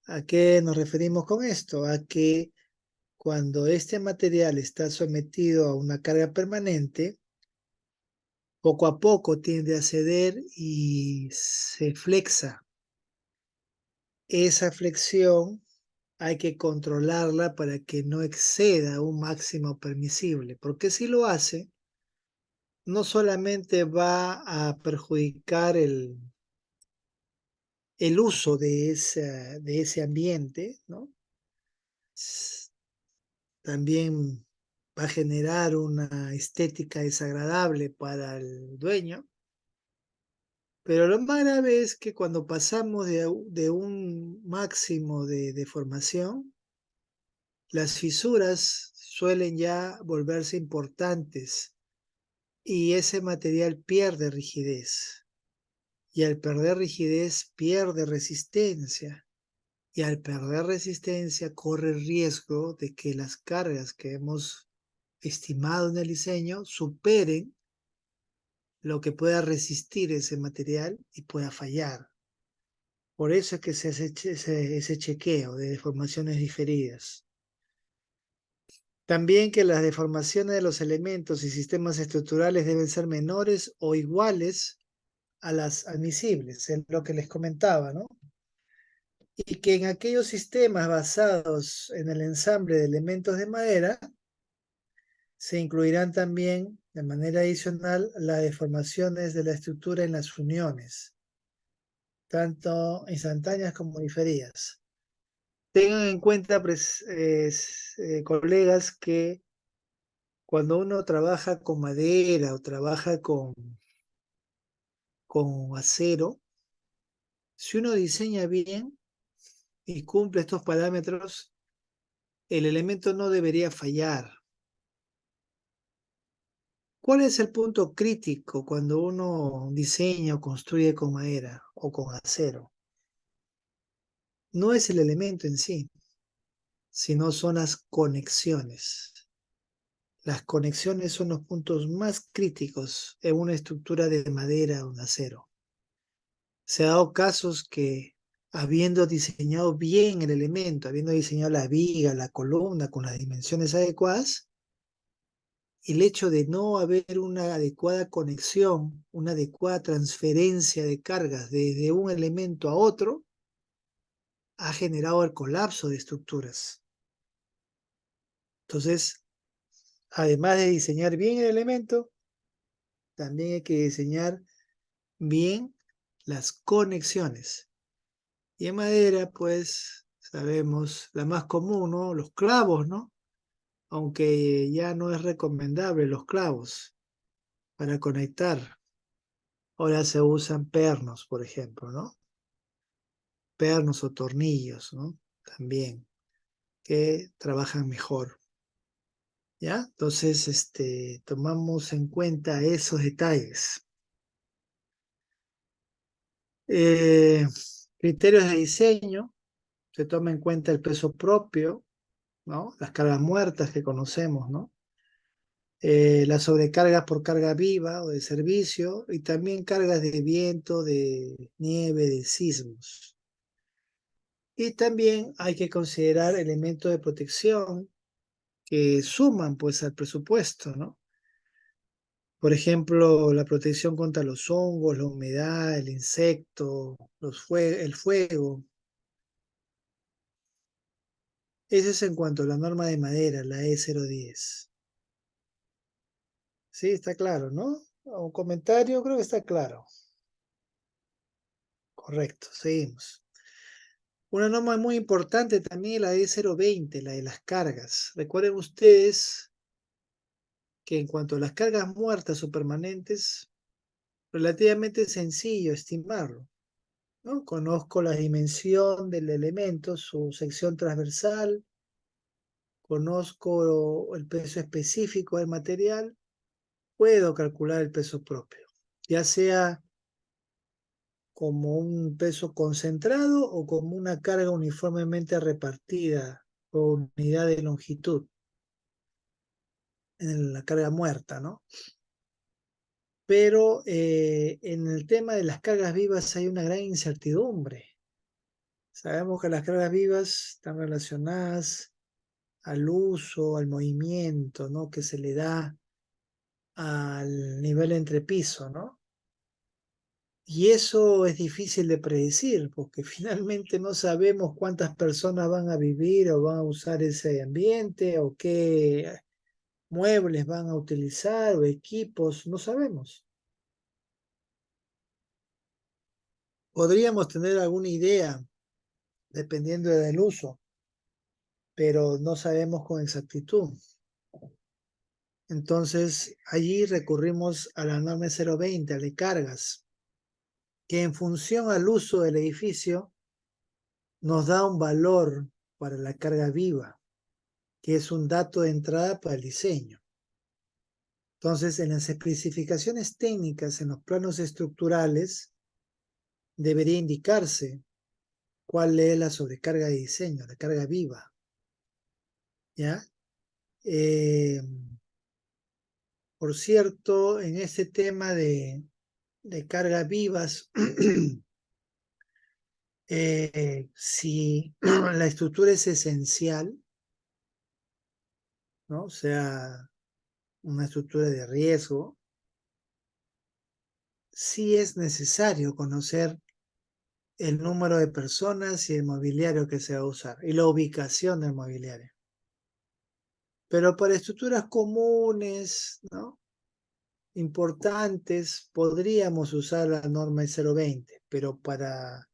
¿A qué nos referimos con esto? A que cuando este material está sometido a una carga permanente, poco a poco tiende a ceder y se flexa. Esa flexión hay que controlarla para que no exceda un máximo permisible, porque si lo hace, no solamente va a perjudicar el uso de ese ambiente, ¿no? También va a generar una estética desagradable para el dueño. Pero lo más grave es que cuando pasamos de un máximo de deformación, las fisuras suelen ya volverse importantes y ese material pierde rigidez. Y al perder rigidez pierde resistencia. Y al perder resistencia corre el riesgo de que las cargas que hemos estimado en el diseño superen lo que pueda resistir ese material y pueda fallar. Por eso es que se hace ese chequeo de deformaciones diferidas. También que las deformaciones de los elementos y sistemas estructurales deben ser menores o iguales a las admisibles, es lo que les comentaba, ¿no? Y que en aquellos sistemas basados en el ensamble de elementos de madera, se incluirán también de manera adicional las deformaciones de la estructura en las uniones, tanto instantáneas como diferidas. Tengan en cuenta, colegas, que cuando uno trabaja con madera o trabaja con acero, si uno diseña bien y cumple estos parámetros, el elemento no debería fallar. ¿Cuál es el punto crítico cuando uno diseña o construye con madera o con acero? No es el elemento en sí, sino son las conexiones. Las conexiones son los puntos más críticos en una estructura de madera o de acero. Se ha dado casos que, habiendo diseñado bien el elemento, habiendo diseñado la viga, la columna con las dimensiones adecuadas, el hecho de no haber una adecuada conexión, una adecuada transferencia de cargas de un elemento a otro, ha generado el colapso de estructuras. Entonces, además de diseñar bien el elemento, también hay que diseñar bien las conexiones. Y en madera, pues, sabemos, la más común, ¿no? Los clavos, ¿no? Aunque ya no es recomendable los clavos para conectar. Ahora se usan pernos, por ejemplo, ¿no? Pernos o tornillos, ¿no? También, que trabajan mejor. ¿Ya? Entonces, tomamos en cuenta esos detalles. Eh, Criterios de diseño, se toma en cuenta el peso propio, ¿no? Las cargas muertas que conocemos, ¿no? Las sobrecargas por carga viva o de servicio y también cargas de viento, de nieve, de sismos. Y también hay que considerar elementos de protección que suman pues al presupuesto, ¿no? Por ejemplo, la protección contra los hongos, la humedad, el insecto, el fuego. Eso es en cuanto a la norma de madera, la E010. Sí, está claro, ¿no? Un comentario, creo que está claro. Correcto, seguimos. Una norma muy importante también es la E020, la de las cargas. Recuerden ustedes que en cuanto a las cargas muertas o permanentes, relativamente sencillo estimarlo, ¿no? Conozco la dimensión del elemento, su sección transversal, conozco el peso específico del material, puedo calcular el peso propio, ya sea como un peso concentrado o como una carga uniformemente repartida por unidad de longitud en la carga muerta, ¿no? Pero en el tema de las cargas vivas hay una gran incertidumbre. Sabemos que las cargas vivas están relacionadas al uso, al movimiento, ¿no? Que se le da al nivel entrepiso, ¿no? Y eso es difícil de predecir, porque finalmente no sabemos cuántas personas van a vivir o van a usar ese ambiente, o qué muebles van a utilizar, o equipos, no sabemos. Podríamos tener alguna idea, dependiendo del uso, pero no sabemos con exactitud. Entonces, allí recurrimos a la norma 020, a la de cargas, que en función al uso del edificio nos da un valor para la carga viva. que es un dato de entrada para el diseño. Entonces, en las especificaciones técnicas, en los planos estructurales, debería indicarse cuál es la sobrecarga de diseño, la carga viva, ¿ya? Por cierto, en este tema de cargas vivas, si la estructura es esencial, ¿no? O sea, una estructura de riesgo, sí es necesario conocer el número de personas y el mobiliario que se va a usar y la ubicación del mobiliario. Pero para estructuras comunes, ¿no? Importantes, podríamos usar la norma de 020, pero para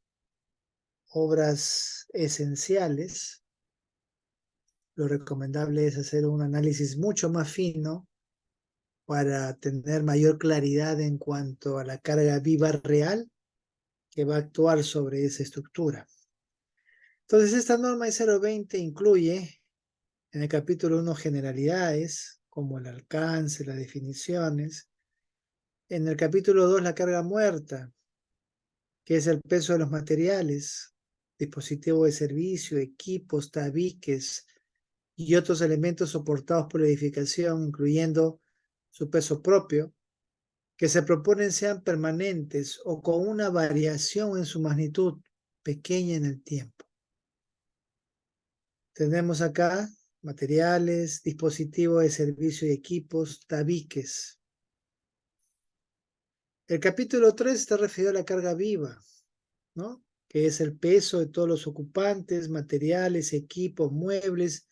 obras esenciales, lo recomendable es hacer un análisis mucho más fino para tener mayor claridad en cuanto a la carga viva real que va a actuar sobre esa estructura. Entonces, esta norma de 020 incluye en el capítulo 1 generalidades, como el alcance, las definiciones. En el capítulo 2 la carga muerta, que es el peso de los materiales, dispositivos de servicio, equipos, tabiques y otros elementos soportados por la edificación, incluyendo su peso propio, que se proponen sean permanentes o con una variación en su magnitud pequeña en el tiempo. Tenemos acá materiales, dispositivos de servicio y equipos, tabiques. El capítulo 3 está referido a la carga viva, ¿no? Que es el peso de todos los ocupantes, materiales, equipos, muebles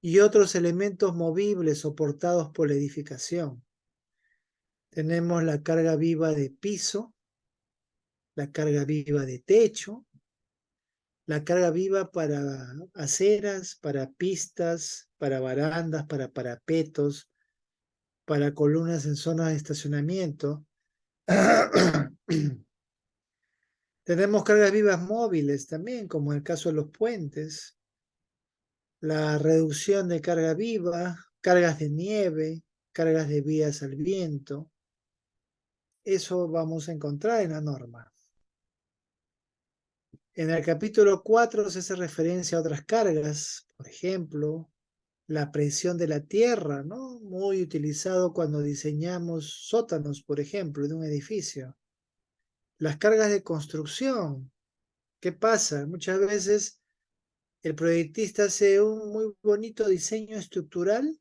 y otros elementos movibles soportados por la edificación. Tenemos la carga viva de piso, la carga viva de techo, la carga viva para aceras, para pistas, para barandas, para parapetos, para columnas en zonas de estacionamiento. Tenemos cargas vivas móviles también, como en el caso de los puentes, la reducción de carga viva, cargas de nieve, cargas de vías al viento. Eso vamos a encontrar en la norma. En el capítulo 4 se hace referencia a otras cargas, por ejemplo, la presión de la tierra, ¿no? Muy utilizado cuando diseñamos sótanos, por ejemplo, de un edificio. Las cargas de construcción. ¿Qué pasa? Muchas veces el proyectista hace un muy bonito diseño estructural,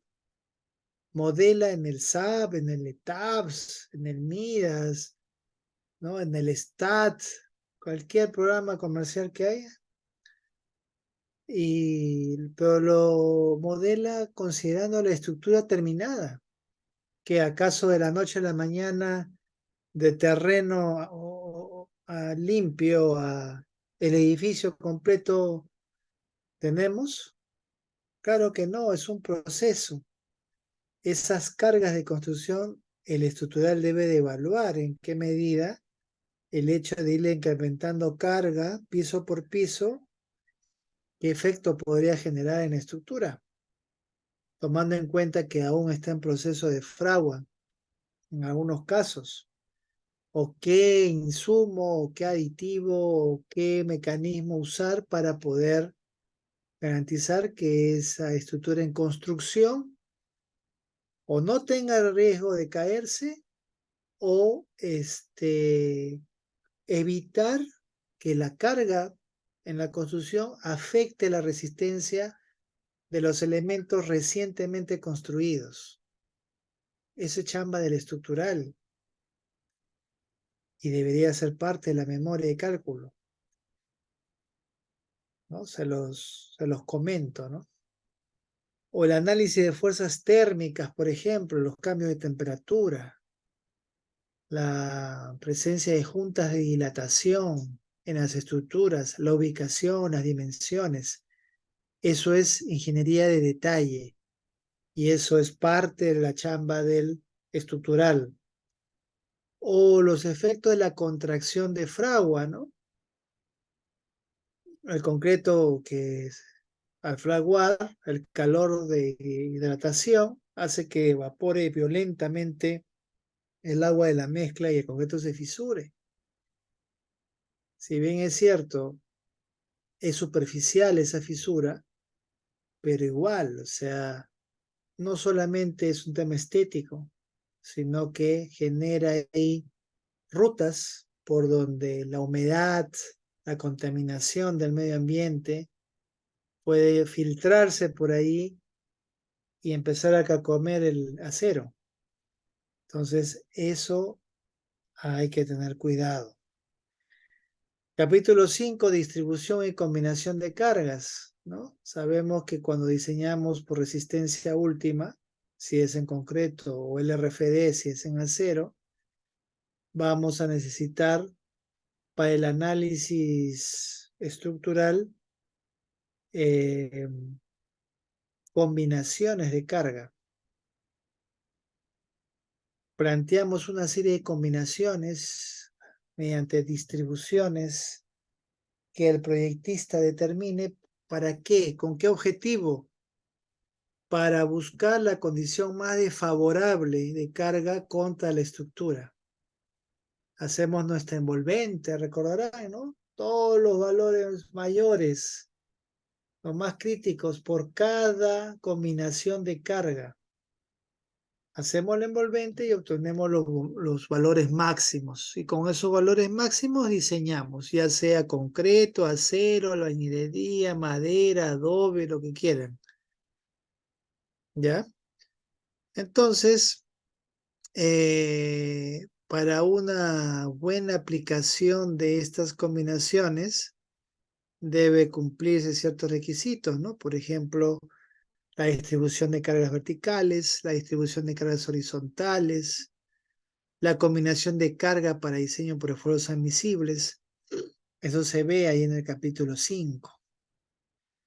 modela en el SAP, en el ETABS, en el MIDAS, ¿no? En el STAT, cualquier programa comercial que haya, pero lo modela considerando la estructura terminada, que acaso de la noche a la mañana, de terreno a limpio, a el edificio completo tenemos. Claro que no, es un proceso. Esas cargas de construcción, el estructural debe de evaluar en qué medida el hecho de irle incrementando carga piso por piso, qué efecto podría generar en la estructura, tomando en cuenta que aún está en proceso de fragua en algunos casos, o qué insumo, o qué aditivo, o qué mecanismo usar para poder garantizar que esa estructura en construcción o no tenga el riesgo de caerse o evitar que la carga en la construcción afecte la resistencia de los elementos recientemente construidos. Eso es chamba del estructural y debería ser parte de la memoria de cálculo, ¿no? Se los comento, ¿no? O el análisis de fuerzas térmicas, por ejemplo, los cambios de temperatura, la presencia de juntas de dilatación en las estructuras, la ubicación, las dimensiones. Eso es ingeniería de detalle y eso es parte de la chamba del estructural. O los efectos de la contracción de fragua, ¿no? El concreto que al fraguar, el calor de hidratación hace que evapore violentamente el agua de la mezcla y el concreto se fisure. Si bien es cierto, es superficial esa fisura, pero igual, o sea, no solamente es un tema estético, sino que genera ahí rutas por donde la humedad, la contaminación del medio ambiente puede filtrarse por ahí y empezar a carcomer el acero. Entonces, eso hay que tener cuidado. Capítulo 5, distribución y combinación de cargas, ¿no? Sabemos que cuando diseñamos por resistencia última, si es en concreto, o LRFD, si es en acero, vamos a necesitar para el análisis estructural eh, combinaciones de carga. Planteamos una serie de combinaciones mediante distribuciones que el proyectista determine para qué, con qué objetivo, para buscar la condición más desfavorable de carga contra la estructura. Hacemos nuestra envolvente, recordarán, ¿no? Todos los valores mayores, los más críticos por cada combinación de carga. Hacemos el envolvente y obtenemos los valores máximos. Y con esos valores máximos diseñamos, ya sea concreto, acero, albañilería, madera, adobe, lo que quieran. ¿Ya? Entonces, para una buena aplicación de estas combinaciones, debe cumplirse ciertos requisitos, ¿no? Por ejemplo, la distribución de cargas verticales, la distribución de cargas horizontales, la combinación de carga para diseño por esfuerzos admisibles. Eso se ve ahí en el capítulo 5.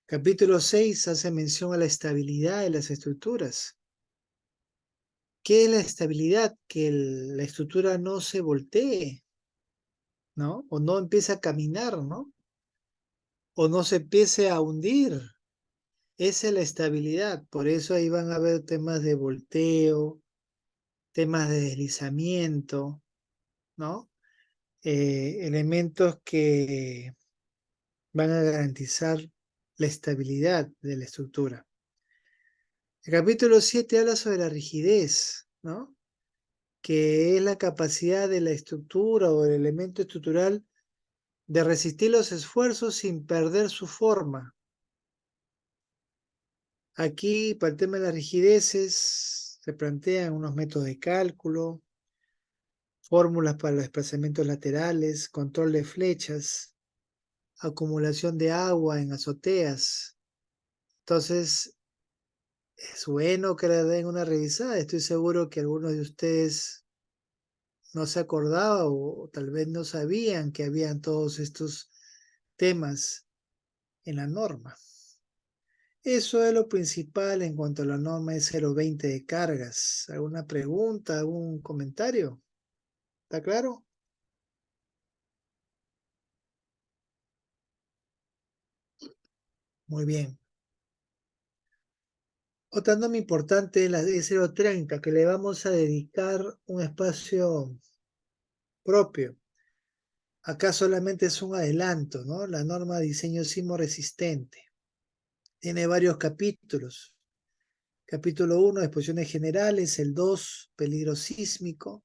Capítulo 6 hace mención a la estabilidad de las estructuras. ¿Qué es la estabilidad? Que la estructura no se voltee, ¿no? O no empiece a caminar, ¿no? O no se empiece a hundir. Esa es la estabilidad. Por eso ahí van a haber temas de volteo, temas de deslizamiento, ¿no? Elementos que van a garantizar la estabilidad de la estructura. El capítulo 7 habla sobre la rigidez, ¿no? Que es la capacidad de la estructura o del elemento estructural de resistir los esfuerzos sin perder su forma. Aquí, para el tema de las rigideces, se plantean unos métodos de cálculo, fórmulas para los desplazamientos laterales, control de flechas, acumulación de agua en azoteas. Entonces, es bueno que le den una revisada. Estoy seguro que algunos de ustedes no se acordaban o tal vez no sabían que habían todos estos temas en la norma. Eso es lo principal en cuanto a la norma E020 de cargas. ¿Alguna pregunta, algún comentario? ¿Está claro? Muy bien. Otra norma importante es la E030, que le vamos a dedicar un espacio propio. Acá solamente es un adelanto, ¿no? La norma de diseño sismo resistente. Tiene varios capítulos. Capítulo 1, exposiciones generales. El 2, peligro sísmico,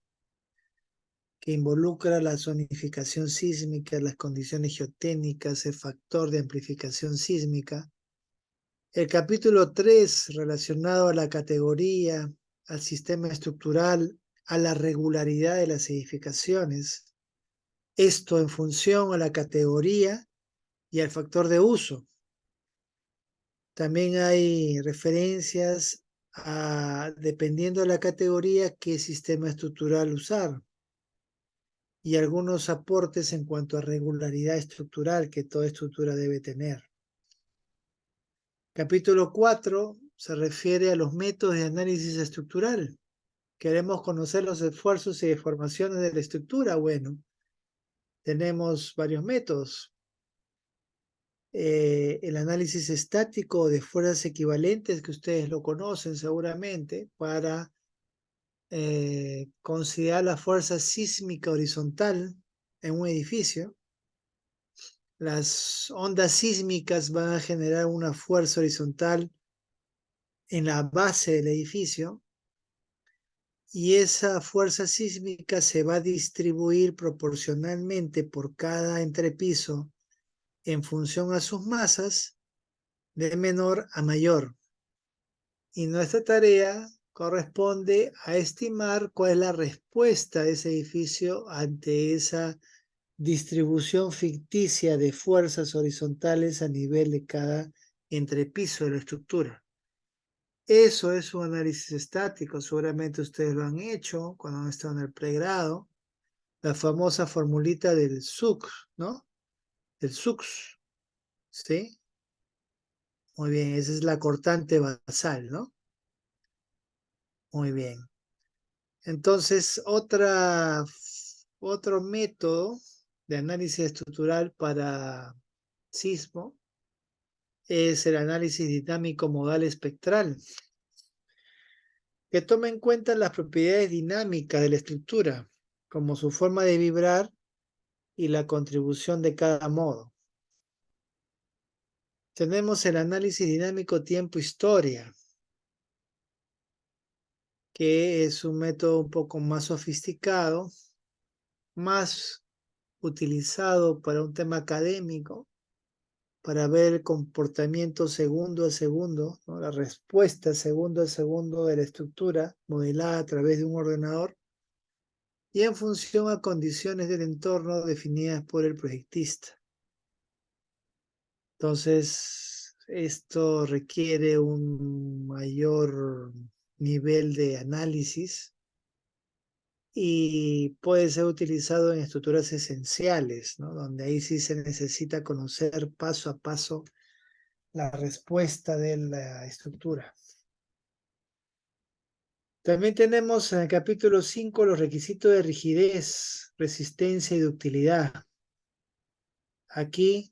que involucra la zonificación sísmica, las condiciones geotécnicas, el factor de amplificación sísmica. El capítulo 3, relacionado a la categoría, al sistema estructural, a la regularidad de las edificaciones. Esto en función a la categoría y al factor de uso. También hay referencias a, dependiendo de la categoría, qué sistema estructural usar. Y algunos aportes en cuanto a regularidad estructural que toda estructura debe tener. Capítulo 4 se refiere a los métodos de análisis estructural. Queremos conocer los esfuerzos y deformaciones de la estructura. Bueno, tenemos varios métodos. el análisis estático de fuerzas equivalentes, que ustedes lo conocen seguramente, para considerar la fuerza sísmica horizontal en un edificio. Las ondas sísmicas van a generar una fuerza horizontal en la base del edificio y esa fuerza sísmica se va a distribuir proporcionalmente por cada entrepiso en función a sus masas, de menor a mayor. Y nuestra tarea corresponde a estimar cuál es la respuesta de ese edificio ante esa distribución ficticia de fuerzas horizontales a nivel de cada entrepiso de la estructura. Eso es un análisis estático, seguramente ustedes lo han hecho cuando han estado en el pregrado. La famosa formulita del SUC, ¿no? Del SUX, ¿sí? Muy bien, esa es la cortante basal, ¿no? Muy bien. Entonces, otro método de análisis estructural para sismo es el análisis dinámico modal espectral, que toma en cuenta las propiedades dinámicas de la estructura, como su forma de vibrar y la contribución de cada modo. Tenemos el análisis dinámico tiempo-historia, que es un método un poco más sofisticado, más utilizado para un tema académico, para ver el comportamiento segundo a segundo, ¿no? La respuesta segundo a segundo de la estructura modelada a través de un ordenador y en función a condiciones del entorno definidas por el proyectista. Entonces, esto requiere un mayor nivel de análisis y puede ser utilizado en estructuras esenciales, ¿no? Donde ahí sí se necesita conocer paso a paso la respuesta de la estructura. También tenemos en el capítulo 5 los requisitos de rigidez, resistencia y ductilidad. Aquí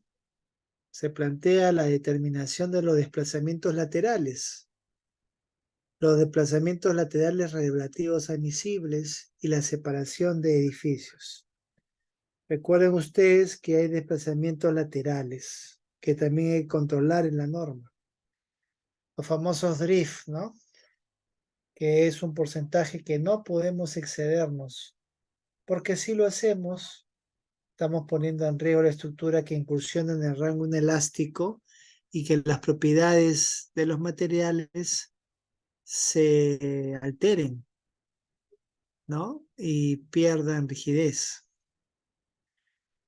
se plantea la determinación de los desplazamientos laterales relativos admisibles y la separación de edificios. Recuerden ustedes que hay desplazamientos laterales que también hay que controlar en la norma. Los famosos drift, ¿no? Que es un porcentaje que no podemos excedernos, porque si lo hacemos, estamos poniendo en riesgo la estructura que incursiona en el rango inelástico y que las propiedades de los materiales se alteren, ¿no? Y pierdan rigidez.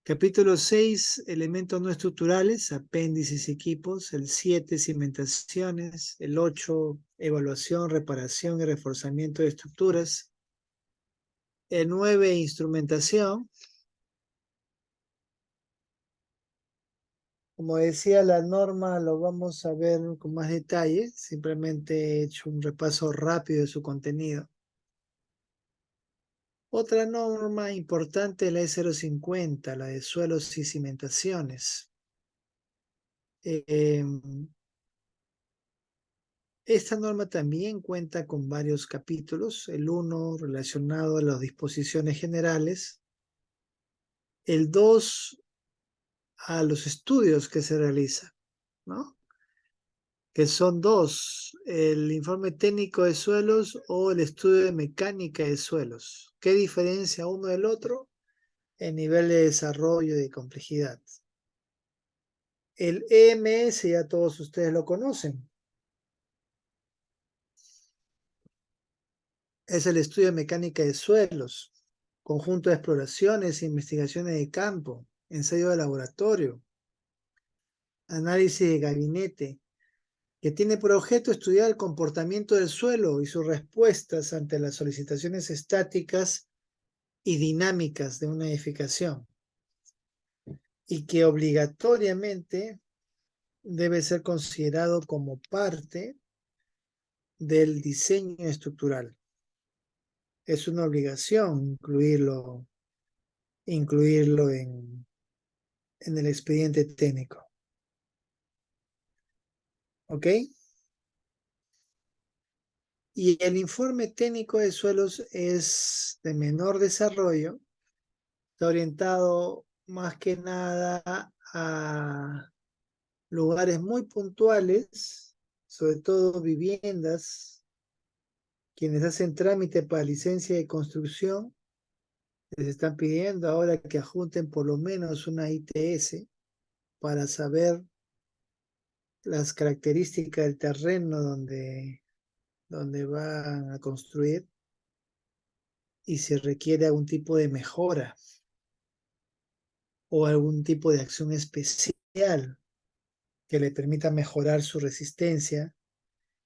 Capítulo 6, elementos no estructurales, apéndices y equipos. El 7, cimentaciones. El 8, evaluación, reparación y reforzamiento de estructuras. El 9, instrumentación. Como decía la norma, lo vamos a ver con más detalle. Simplemente he hecho un repaso rápido de su contenido. Otra norma importante es la E050, la de suelos y cimentaciones. Esta norma también cuenta con varios capítulos. El 1 relacionado a las disposiciones generales. El 2 a los estudios que se realizan, ¿no? Que son dos, el informe técnico de suelos o el estudio de mecánica de suelos. ¿Qué diferencia uno del otro? El nivel de desarrollo y de complejidad. El EMS ya todos ustedes lo conocen. Es el estudio de mecánica de suelos, conjunto de exploraciones e investigaciones de campo, ensayo de laboratorio, análisis de gabinete, que tiene por objeto estudiar el comportamiento del suelo y sus respuestas ante las solicitaciones estáticas y dinámicas de una edificación, y que obligatoriamente debe ser considerado como parte del diseño estructural. Es una obligación incluirlo en el expediente técnico. ¿Ok? Y el informe técnico de suelos es de menor desarrollo, está orientado más que nada a lugares muy puntuales, sobre todo viviendas, quienes hacen trámite para licencia de construcción, les están pidiendo ahora que adjunten por lo menos una ITS para saber las características del terreno donde van a construir y si requiere algún tipo de mejora o algún tipo de acción especial que le permita mejorar su resistencia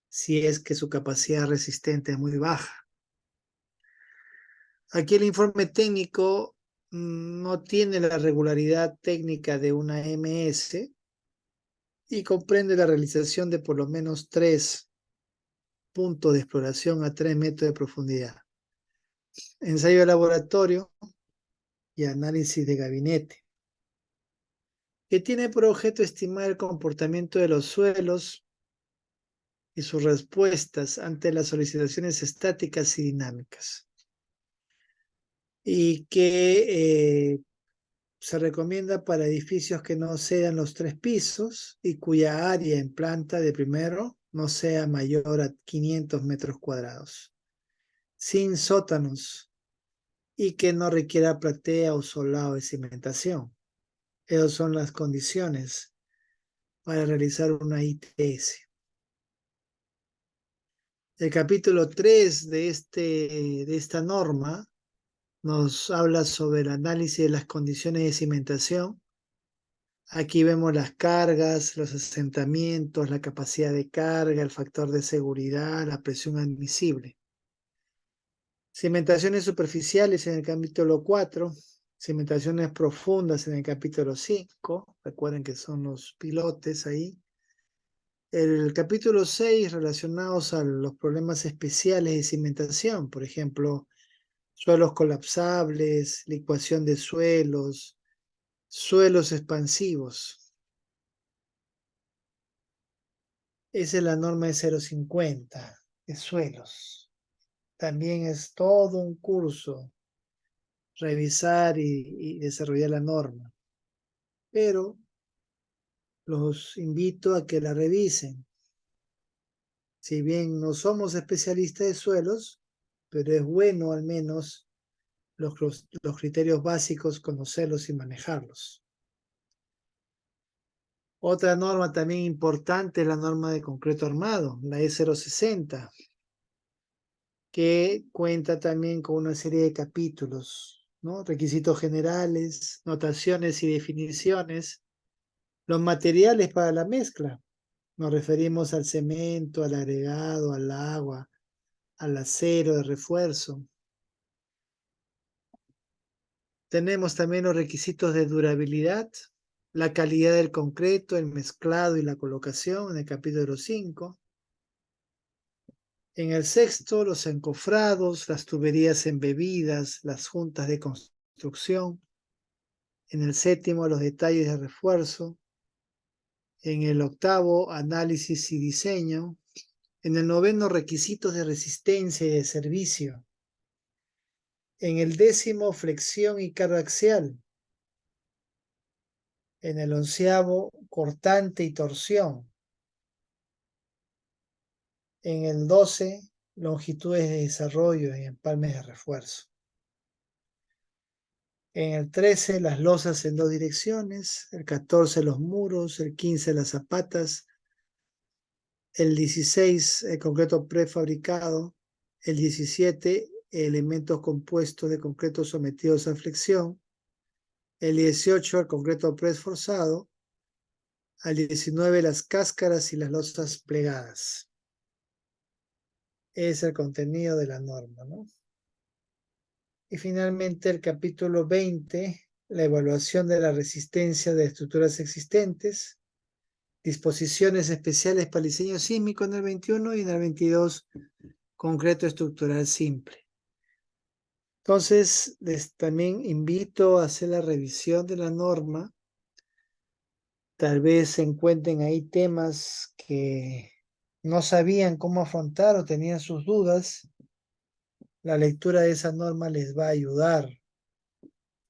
si es que su capacidad resistente es muy baja. Aquí el informe técnico no tiene la regularidad técnica de una MS y comprende la realización de por lo menos 3 puntos de exploración a 3 metros de profundidad, ensayo de laboratorio y análisis de gabinete, que tiene por objeto estimar el comportamiento de los suelos y sus respuestas ante las solicitaciones estáticas y dinámicas, y que se recomienda para edificios que no sean los 3 pisos y cuya área en planta de primero no sea mayor a 500 metros cuadrados, sin sótanos y que no requiera platea o solado de cimentación. Esas son las condiciones para realizar una ITS. El capítulo 3 de esta norma nos habla sobre el análisis de las condiciones de cimentación. Aquí vemos las cargas, los asentamientos, la capacidad de carga, el factor de seguridad, la presión admisible. Cimentaciones superficiales en el capítulo 4, cimentaciones profundas en el capítulo 5, recuerden que son los pilotes ahí. El capítulo 6 relacionados a los problemas especiales de cimentación, por ejemplo, suelos colapsables, licuación de suelos, suelos expansivos. Esa es la norma de 050 de suelos. También es todo un curso revisar y desarrollar la norma. Pero los invito a que la revisen. Si bien no somos especialistas de suelos, pero es bueno al menos los criterios básicos, conocerlos y manejarlos. Otra norma también importante es la norma de concreto armado, la E060, que cuenta también con una serie de capítulos, ¿no? Requisitos generales, notaciones y definiciones, los materiales para la mezcla. Nos referimos al cemento, al agregado, al agua, al acero de refuerzo. Tenemos también los requisitos de durabilidad, la calidad del concreto, el mezclado y la colocación en el capítulo 5. En el 6º, los encofrados, las tuberías embebidas, las juntas de construcción. En el 7º, los detalles de refuerzo. En el 8º, análisis y diseño. En el 9º, requisitos de resistencia y de servicio. En el 10º, flexión y carga axial. En el 11º, cortante y torsión. En el 12, longitudes de desarrollo y empalmes de refuerzo. En el 13, las losas en 2 direcciones. El 14, los muros. El 15, las zapatas. El 16, el concreto prefabricado. El 17, elementos compuestos de concreto sometidos a flexión. El 18, el concreto preesforzado. Al 19, las cáscaras y las losas plegadas. Es el contenido de la norma, ¿no? Y finalmente el capítulo 20, la evaluación de la resistencia de estructuras existentes, disposiciones especiales para el diseño sísmico en el 21 y en el 22, concreto estructural simple. Entonces, les también invito a hacer la revisión de la norma, tal vez se encuentren ahí temas que no sabían cómo afrontar o tenían sus dudas, la lectura de esa norma les va a ayudar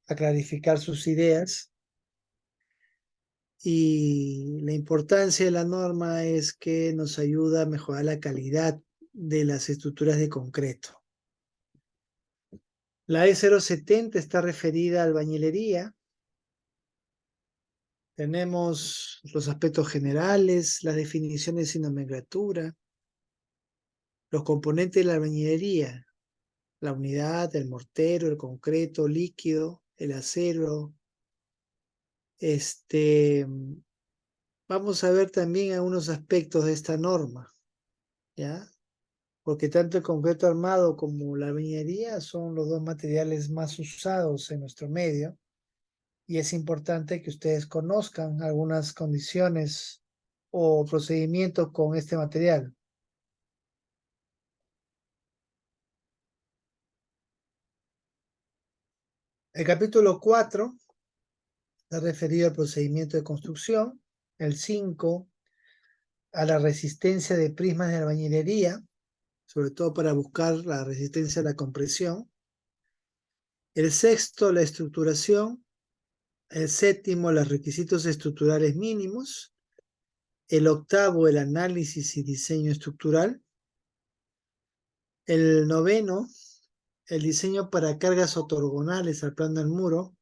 a clarificar sus ideas. Y la importancia de la norma es que nos ayuda a mejorar la calidad de las estructuras de concreto. La E070 está referida a albañilería. Tenemos los aspectos generales, las definiciones y nomenclatura, los componentes de la albañilería, la unidad, el mortero, el concreto líquido, el acero. Vamos a ver también algunos aspectos de esta norma, ¿ya? Porque tanto el concreto armado como la albañilería son los dos materiales más usados en nuestro medio y es importante que ustedes conozcan algunas condiciones o procedimientos con este material. El capítulo 4 está referido al procedimiento de construcción, el 5 a la resistencia de prismas de albañilería, sobre todo para buscar la resistencia a la compresión, el 6 la estructuración, el 7 los requisitos estructurales mínimos, el 8 el análisis y diseño estructural, el 9 el diseño para cargas ortogonales al plano del muro,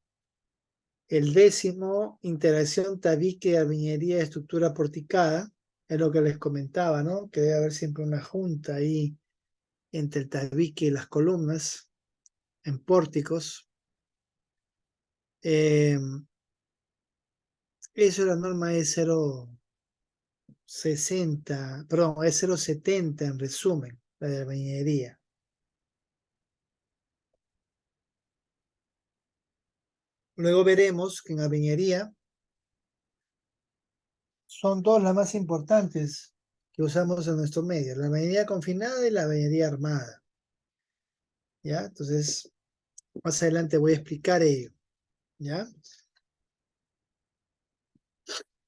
el 10 interacción tabique, albañilería, estructura porticada, es lo que les comentaba, ¿no? Que debe haber siempre una junta ahí entre el tabique y las columnas en pórticos. Eso es la norma E060, perdón, E070 en resumen, la de albañilería. Luego veremos que en albañilería son dos las más importantes que usamos en nuestro medio, la albañilería confinada y la albañilería armada. ¿Ya? Entonces, más adelante voy a explicar ello. ¿Ya?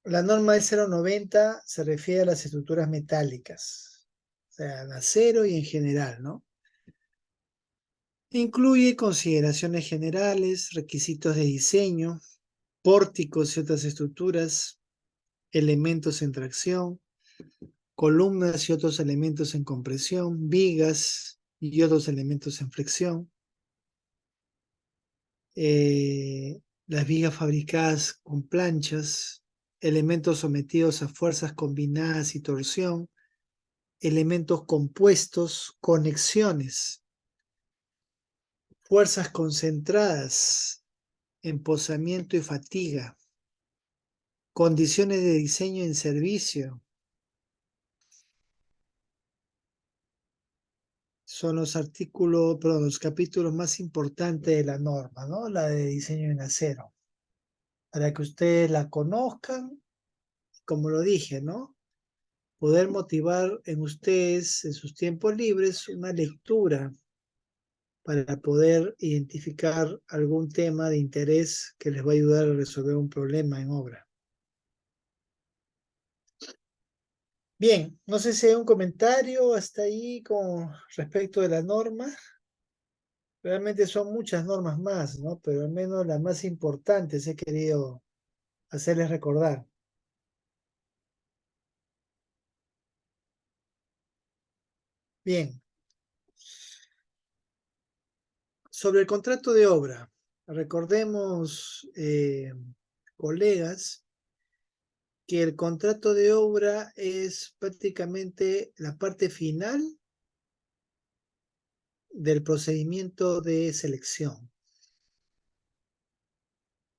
La norma E090 se refiere a las estructuras metálicas, o sea, al acero y en general, ¿no? Incluye consideraciones generales, requisitos de diseño, pórticos y otras estructuras, elementos en tracción, columnas y otros elementos en compresión, vigas y otros elementos en flexión, las vigas fabricadas con planchas, elementos sometidos a fuerzas combinadas y torsión, elementos compuestos, conexiones, fuerzas concentradas, emposamiento y fatiga, condiciones de diseño en servicio. Son los artículos, perdón, los capítulos más importantes de la norma, ¿no? La de diseño en acero. Para que ustedes la conozcan, como lo dije, ¿no? Poder motivar en ustedes, en sus tiempos libres, una lectura para poder identificar algún tema de interés que les va a ayudar a resolver un problema en obra. Bien, no sé si hay un comentario hasta ahí con respecto de la norma. Realmente son muchas normas más, ¿no? Pero al menos las más importantes he querido hacerles recordar. Bien, sobre el contrato de obra, recordemos, colegas, que el contrato de obra es prácticamente la parte final del procedimiento de selección.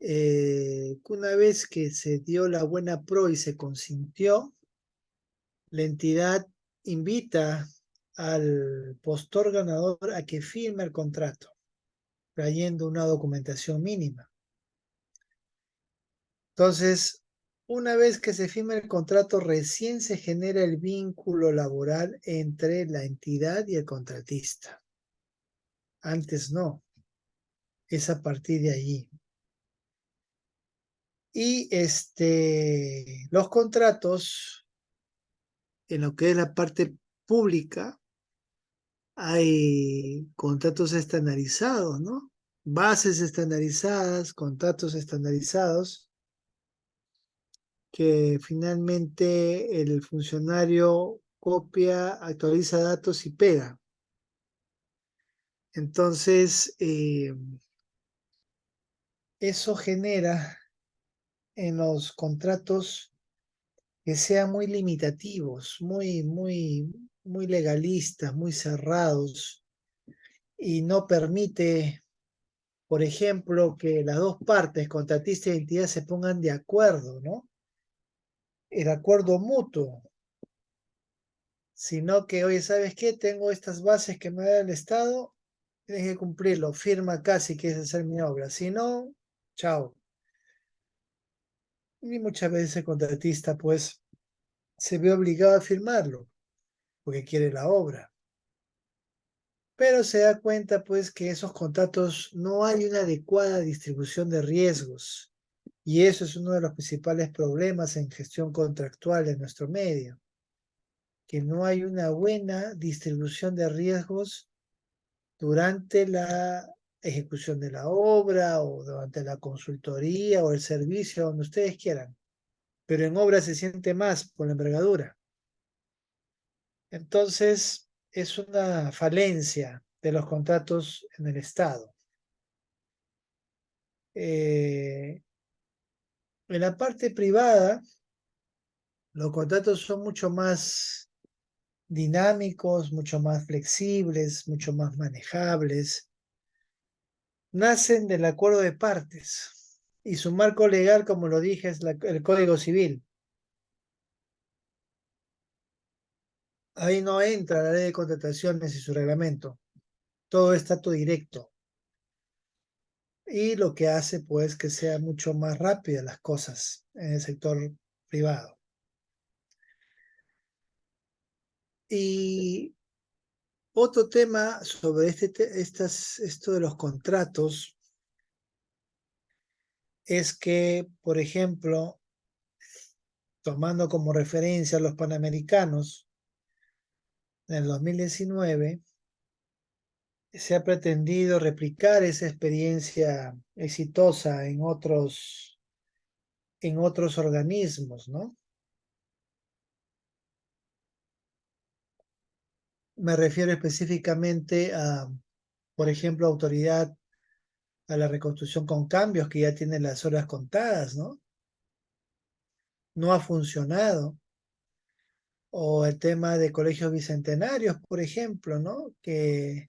Una vez que se dio la buena pro y se consintió, la entidad invita al postor ganador a que firme el contrato, trayendo una documentación mínima. Entonces, una vez que se firma el contrato, recién se genera el vínculo laboral entre la entidad y el contratista. Antes no. Es a partir de allí. Y los contratos, en lo que es la parte pública, hay contratos estandarizados, ¿no? Bases estandarizadas, contratos estandarizados, que finalmente el funcionario copia, actualiza datos y pega. Entonces, eso genera en los contratos que sean muy limitativos, muy legalistas, muy cerrados, y no permite, por ejemplo, que las dos partes, contratista y entidad, se pongan de acuerdo, ¿no? El acuerdo mutuo, sino que, oye, ¿sabes qué? Tengo estas bases que me da el Estado, tienes que cumplirlo, firma acá si quieres hacer mi obra, si no, chao. Y muchas veces el contratista, pues, se ve obligado a firmarlo, porque quiere la obra. Pero se da cuenta, pues, que esos contratos no hay una adecuada distribución de riesgos. Y eso es uno de los principales problemas en gestión contractual en nuestro medio, que no hay una buena distribución de riesgos durante la ejecución de la obra o durante la consultoría o el servicio, donde ustedes quieran. Pero en obra se siente más por la envergadura. Entonces, es una falencia de los contratos en el Estado. En la parte privada, los contratos son mucho más dinámicos, mucho más flexibles, mucho más manejables. Nacen del acuerdo de partes y su marco legal, como lo dije, es el Código Civil. Ahí no entra la ley de contrataciones y su reglamento. Todo es trato directo. Y lo que hace, pues, que sea mucho más rápida las cosas en el sector privado. Y otro tema sobre esto de los contratos es que, por ejemplo, tomando como referencia a los Panamericanos, en el 2019 se ha pretendido replicar esa experiencia exitosa en otros organismos, ¿no? Me refiero específicamente a, por ejemplo, Autoridad a la Reconstrucción con Cambios, que ya tiene las horas contadas, ¿no? No ha funcionado. O el tema de colegios bicentenarios, por ejemplo, ¿no? Que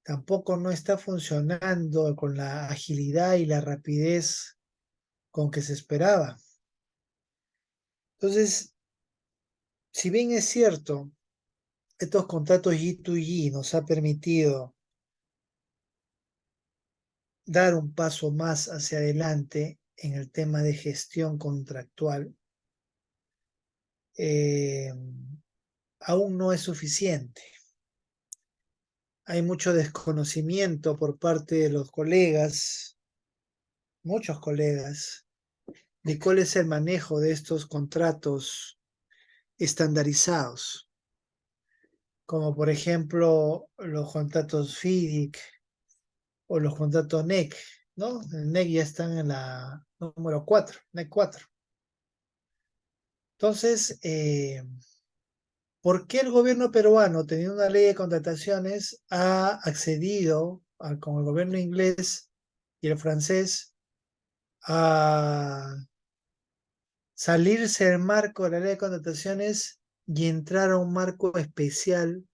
tampoco no está funcionando con la agilidad y la rapidez con que se esperaba. Entonces, si bien es cierto, estos contratos G2G nos ha permitido dar un paso más hacia adelante en el tema de gestión contractual, eh, aún no es suficiente. Hay mucho desconocimiento por parte de los colegas, muchos colegas, de cuál es el manejo de estos contratos estandarizados, como por ejemplo los contratos FIDIC o los contratos NEC, ¿no? El NEC ya están en la número 4, NEC 4. Entonces, ¿por qué el gobierno peruano, teniendo una ley de contrataciones, ha accedido, con el gobierno inglés y el francés, a salirse del marco de la ley de contrataciones y entrar a un marco especial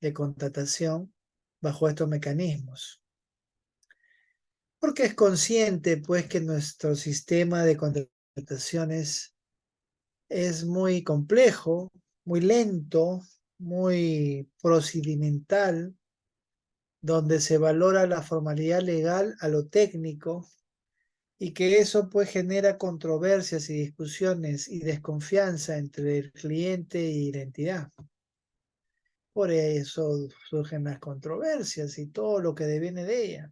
de contratación bajo estos mecanismos? Porque es consciente, pues, que nuestro sistema de contrataciones es muy complejo, muy lento, muy procedimental, donde se valora la formalidad legal a lo técnico y que eso pues genera controversias y discusiones y desconfianza entre el cliente y la entidad. Por eso surgen las controversias y todo lo que deviene de ella.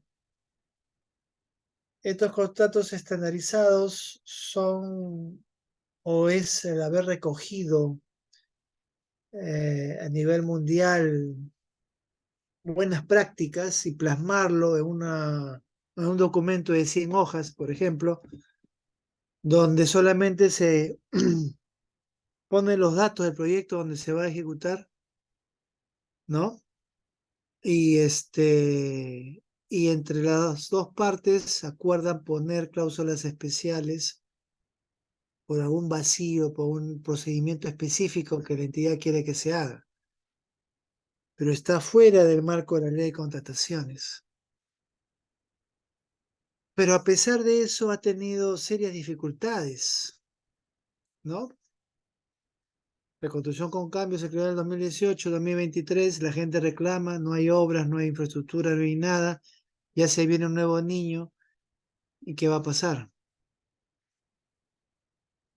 Estos contratos estandarizados son o es el haber recogido a nivel mundial buenas prácticas y plasmarlo en un documento de 100 hojas, por ejemplo, donde solamente se ponen los datos del proyecto donde se va a ejecutar, ¿no? Y y entre las dos partes acuerdan poner cláusulas especiales por algún vacío, por un procedimiento específico que la entidad quiere que se haga, pero está fuera del marco de la ley de contrataciones. Pero a pesar de eso ha tenido serias dificultades, ¿no? Reconstrucción con Cambio se creó en el 2018, 2023, la gente reclama, no hay obras, no hay infraestructura, no hay nada, ya se viene un nuevo niño, ¿y qué va a pasar?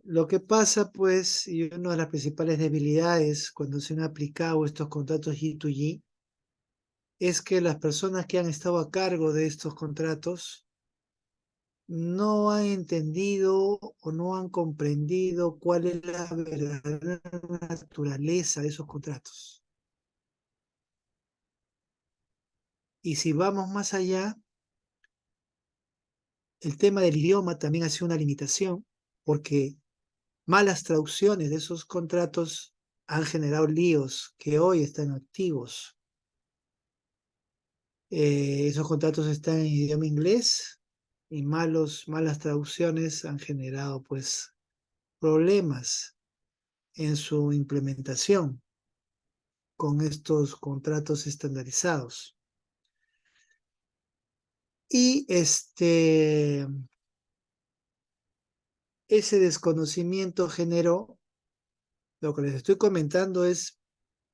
Lo que pasa, pues, y una de las principales debilidades cuando se han aplicado estos contratos G2G, es que las personas que han estado a cargo de estos contratos no han entendido o no han comprendido cuál es la verdadera naturaleza de esos contratos. Y si vamos más allá, el tema del idioma también ha sido una limitación, porque malas traducciones de esos contratos han generado líos que hoy están activos. Esos contratos están en idioma inglés y malas traducciones han generado pues problemas en su implementación con estos contratos estandarizados. Y ese desconocimiento generó, lo que les estoy comentando es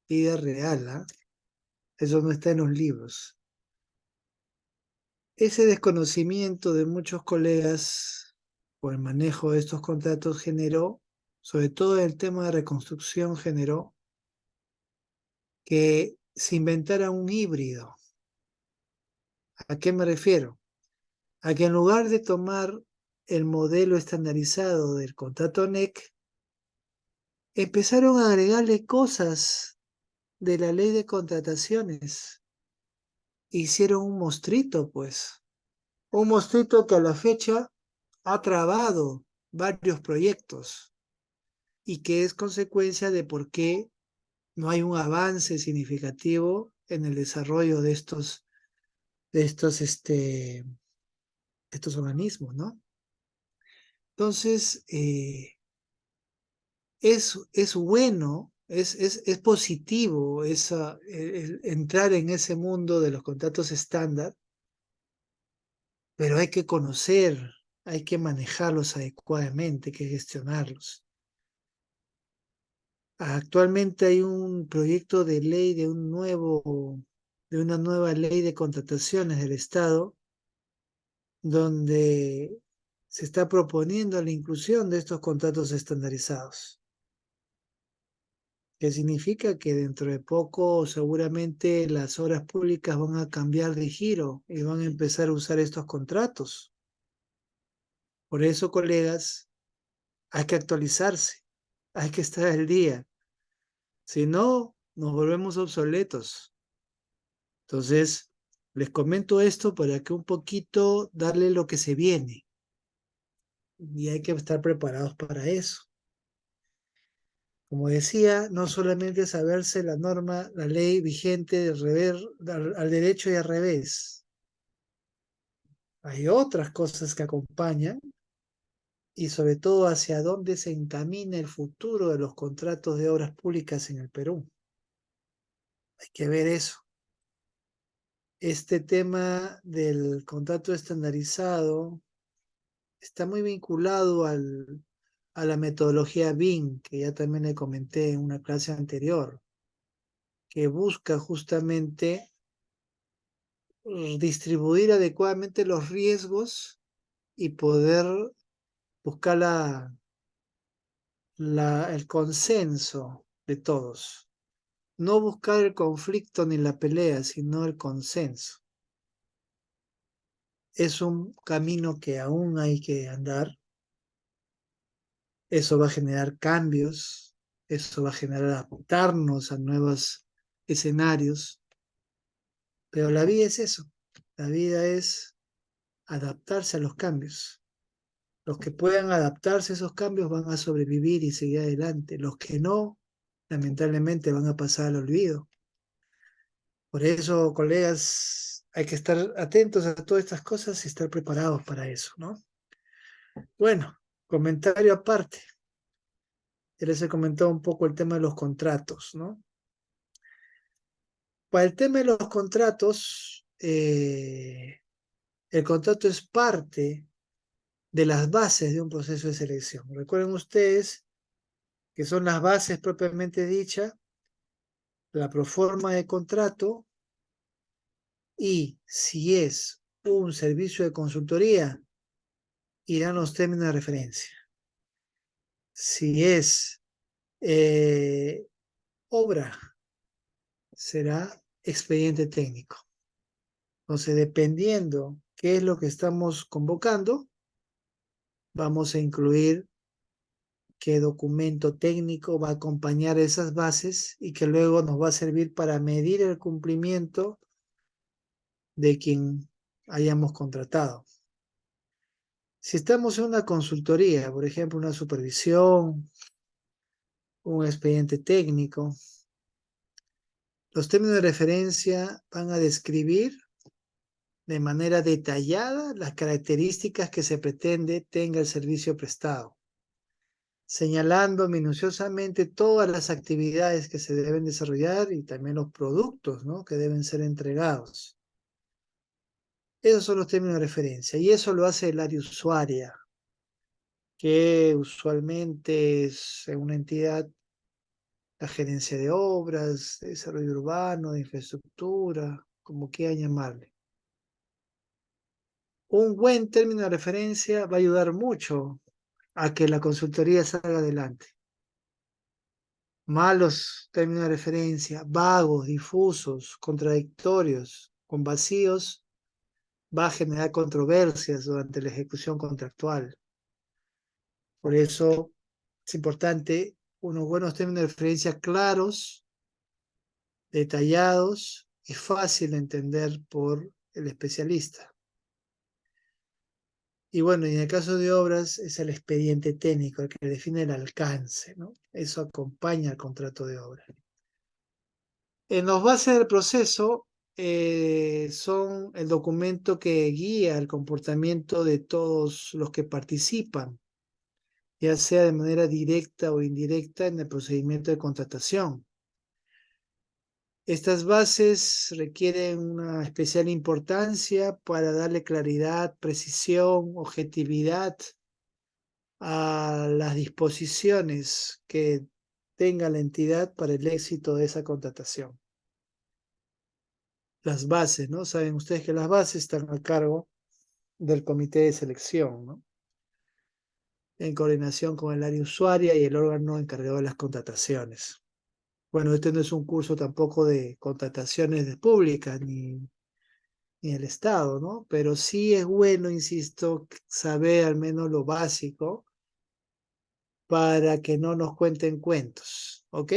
vida real, ¿ah? Eso no está en los libros. Ese desconocimiento de muchos colegas por el manejo de estos contratos generó, sobre todo el tema de reconstrucción, generó que se inventara un híbrido. ¿A qué me refiero? A que en lugar de tomar el modelo estandarizado del contrato NEC, empezaron a agregarle cosas de la ley de contrataciones. Hicieron un mostrito, pues. Un mostrito que a la fecha ha trabado varios proyectos y que es consecuencia de por qué no hay un avance significativo en el desarrollo de estos organismos, ¿no? Entonces, es bueno, es positivo el entrar en ese mundo de los contratos estándar, pero hay que conocer, hay que manejarlos adecuadamente, hay que gestionarlos. Actualmente hay un proyecto de ley de una nueva ley de contrataciones del Estado, donde se está proponiendo la inclusión de estos contratos estandarizados, que significa que dentro de poco seguramente las obras públicas van a cambiar de giro y van a empezar a usar estos contratos. Por eso, colegas, hay que actualizarse, hay que estar al día. Si no, nos volvemos obsoletos. Entonces, les comento esto para que un poquito darle lo que se viene. Y hay que estar preparados para eso. Como decía, no solamente saberse la norma, la ley vigente al derecho y al revés. Hay otras cosas que acompañan y sobre todo hacia dónde se encamina el futuro de los contratos de obras públicas en el Perú. Hay que ver eso. Este tema del contrato estandarizado está muy vinculado a la metodología BIM, que ya también le comenté en una clase anterior, que busca justamente distribuir adecuadamente los riesgos y poder buscar el consenso de todos. No buscar el conflicto ni la pelea, sino el consenso. es un camino que aún hay que andar. Eso va a generar cambios, eso va a generar adaptarnos a nuevos escenarios, pero la vida es eso. La vida es adaptarse a los cambios. Los que puedan adaptarse a esos cambios van a sobrevivir y seguir adelante. Los que no, lamentablemente van a pasar al olvido. Por eso, colegas, hay que estar atentos a todas estas cosas y estar preparados para eso, ¿no? Bueno, comentario aparte. Ya les he comentado un poco el tema de los contratos, ¿no? Para el tema de los contratos, el contrato es parte de las bases de un proceso de selección. Recuerden ustedes que son las bases propiamente dichas, la proforma de contrato y si es un servicio de consultoría, irán los términos de referencia. Si es obra, será expediente técnico. Entonces, dependiendo qué es lo que estamos convocando, vamos a incluir qué documento técnico va a acompañar esas bases y que luego nos va a servir para medir el cumplimiento de quien hayamos contratado. Si estamos en una consultoría, por ejemplo, una supervisión, un expediente técnico, los términos de referencia van a describir de manera detallada las características que se pretende tenga el servicio prestado, señalando minuciosamente todas las actividades que se deben desarrollar y también los productos, ¿no?, que deben ser entregados. Esos son los términos de referencia y eso lo hace el área usuaria, que usualmente es una entidad, la gerencia de obras, de desarrollo urbano, de infraestructura, como quieran llamarle. Un buen término de referencia va a ayudar mucho a que la consultoría salga adelante. Malos términos de referencia, vagos, difusos, contradictorios, con vacíos, va a generar controversias durante la ejecución contractual. Por eso es importante unos buenos términos de referencia claros, detallados y fácil de entender por el especialista. Y bueno, y en el caso de obras es el expediente técnico el que define el alcance, ¿no? Eso acompaña al contrato de obra. En los bases del proceso son el documento que guía el comportamiento de todos los que participan, ya sea de manera directa o indirecta en el procedimiento de contratación. Estas bases requieren una especial importancia para darle claridad, precisión, objetividad a las disposiciones que tenga la entidad para el éxito de esa contratación. Las bases, ¿no? Saben ustedes que las bases están a cargo del comité de selección, ¿no?, en coordinación con el área usuaria y el órgano encargado de las contrataciones. Bueno, este no es un curso tampoco de contrataciones públicas ni el Estado, ¿no? Pero sí es bueno, insisto, saber al menos lo básico para que no nos cuenten cuentos, ¿ok?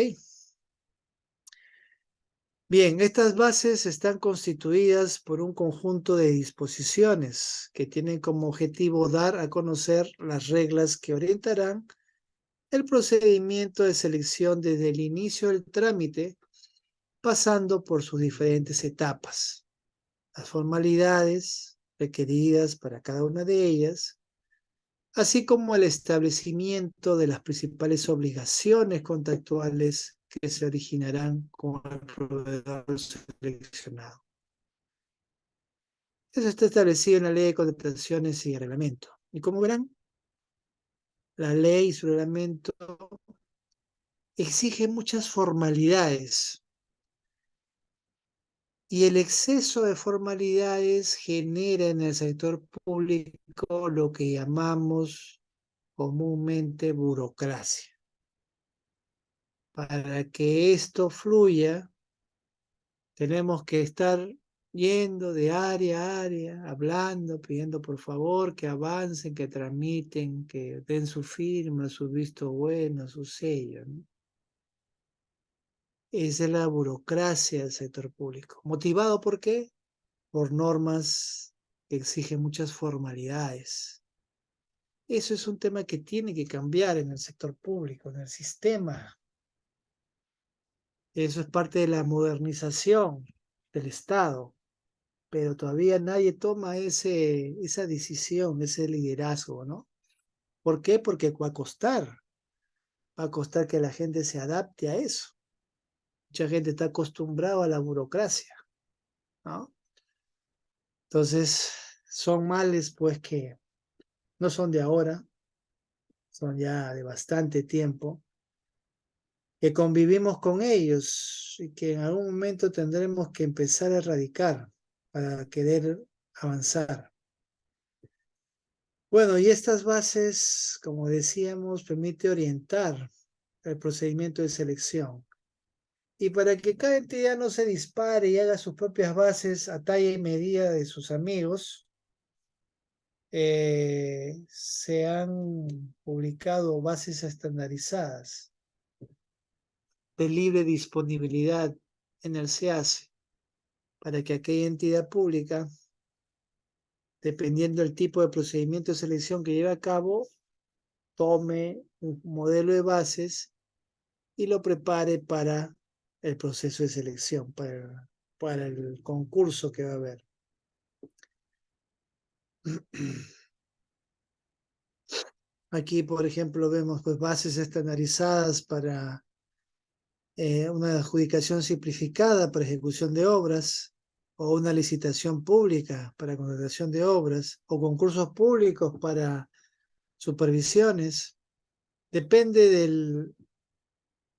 Bien, estas bases están constituidas por un conjunto de disposiciones que tienen como objetivo dar a conocer las reglas que orientarán el procedimiento de selección desde el inicio del trámite, pasando por sus diferentes etapas, las formalidades requeridas para cada una de ellas, así como el establecimiento de las principales obligaciones contractuales que se originarán con el proveedor seleccionado. Eso está establecido en la Ley de Contrataciones y Reglamento. Y como verán, la ley y su reglamento exigen muchas formalidades. Y el exceso de formalidades genera en el sector público lo que llamamos comúnmente burocracia. Para que esto fluya, tenemos que estar yendo de área a área, hablando, pidiendo por favor que avancen, que tramiten, que den su firma, su visto bueno, su sello, ¿no? Esa es la burocracia del sector público. ¿Motivado por qué? Por normas que exigen muchas formalidades. Eso es un tema que tiene que cambiar en el sector público, en el sistema. Eso es parte de la modernización del Estado, pero todavía nadie toma esa decisión, ese liderazgo, ¿no? ¿Por qué? Porque va a costar que la gente se adapte a eso. Mucha gente está acostumbrada a la burocracia, ¿no? Entonces, son males pues que no son de ahora, son ya de bastante tiempo, que convivimos con ellos y que en algún momento tendremos que empezar a erradicar para querer avanzar. Bueno, y estas bases, como decíamos, permite orientar el procedimiento de selección. Y para que cada entidad no se dispare y haga sus propias bases a talla y medida de sus amigos, se han publicado bases estandarizadas de libre disponibilidad en el SEACE para que aquella entidad pública, dependiendo del tipo de procedimiento de selección que lleve a cabo, tome un modelo de bases y lo prepare para el proceso de selección, para el concurso que va a haber. Aquí, por ejemplo, vemos pues, bases estandarizadas para una adjudicación simplificada para ejecución de obras, o una licitación pública para contratación de obras, o concursos públicos para supervisiones. Depende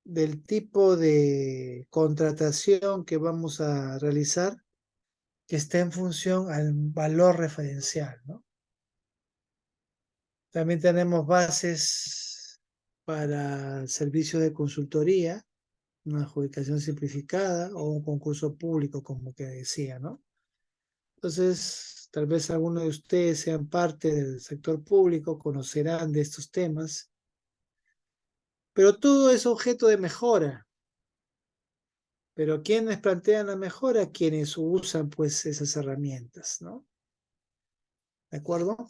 del tipo de contratación que vamos a realizar, que está en función al valor referencial, ¿no? También tenemos bases para servicios de consultoría, una adjudicación simplificada o un concurso público, como que decía, ¿no? Entonces, tal vez algunos de ustedes sean parte del sector público, conocerán de estos temas, pero todo es objeto de mejora. Pero ¿quiénes plantean la mejora? Quienes usan pues esas herramientas, ¿no? ¿De acuerdo?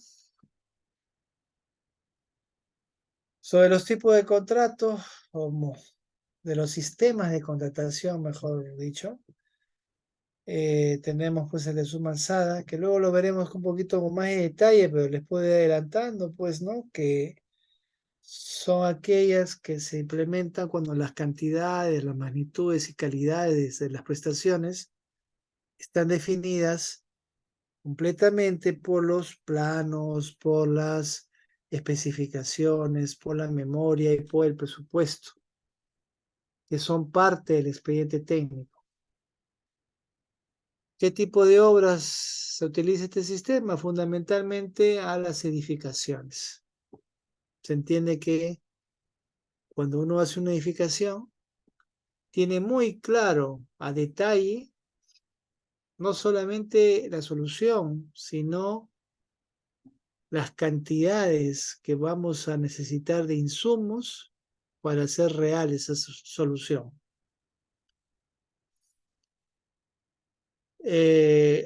Sobre los tipos de contratos, como de los sistemas de contratación, mejor dicho, tenemos pues el de suma alzada, que luego lo veremos con un poquito con más de detalle, pero les puedo ir adelantando, pues, ¿no? Que son aquellas que se implementan cuando las cantidades, las magnitudes y calidades de las prestaciones están definidas completamente por los planos, por las especificaciones, por la memoria y por el presupuesto, que son parte del expediente técnico. ¿Qué tipo de obras se utiliza este sistema? Fundamentalmente a las edificaciones. Se entiende que cuando uno hace una edificación, tiene muy claro a detalle no solamente la solución, sino las cantidades que vamos a necesitar de insumos para hacer real esa solución.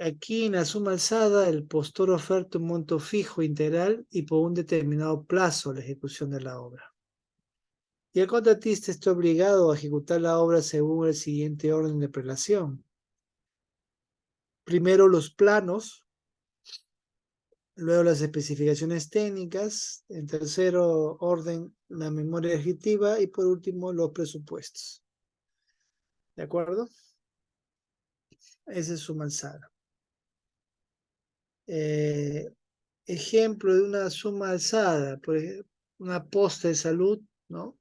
Aquí en la suma alzada, el postor oferta un monto fijo integral y por un determinado plazo la ejecución de la obra. Y el contratista está obligado a ejecutar la obra según el siguiente orden de prelación. Primero los planos, luego las especificaciones técnicas, en tercero orden la memoria ejecutiva y por último los presupuestos. ¿De acuerdo? Esa es su alzada. Ejemplo de una suma alzada, por ejemplo, una posta de salud, ¿no?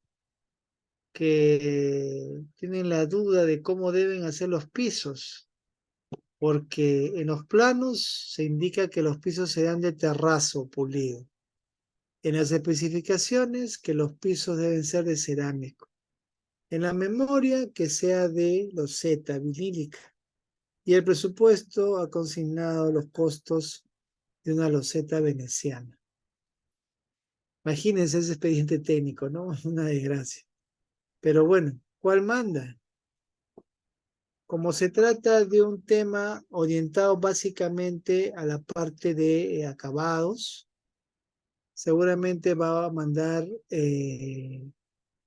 Que tienen la duda de cómo deben hacer los pisos, porque en los planos se indica que los pisos serán de terrazo pulido. En las especificaciones que los pisos deben ser de cerámico. En la memoria que sea de loseta vinílica. Y el presupuesto ha consignado los costos de una loseta veneciana. Imagínense ese expediente técnico, ¿no? Una desgracia. Pero bueno, ¿cuál manda? Como se trata de un tema orientado básicamente a la parte de acabados, seguramente va a mandar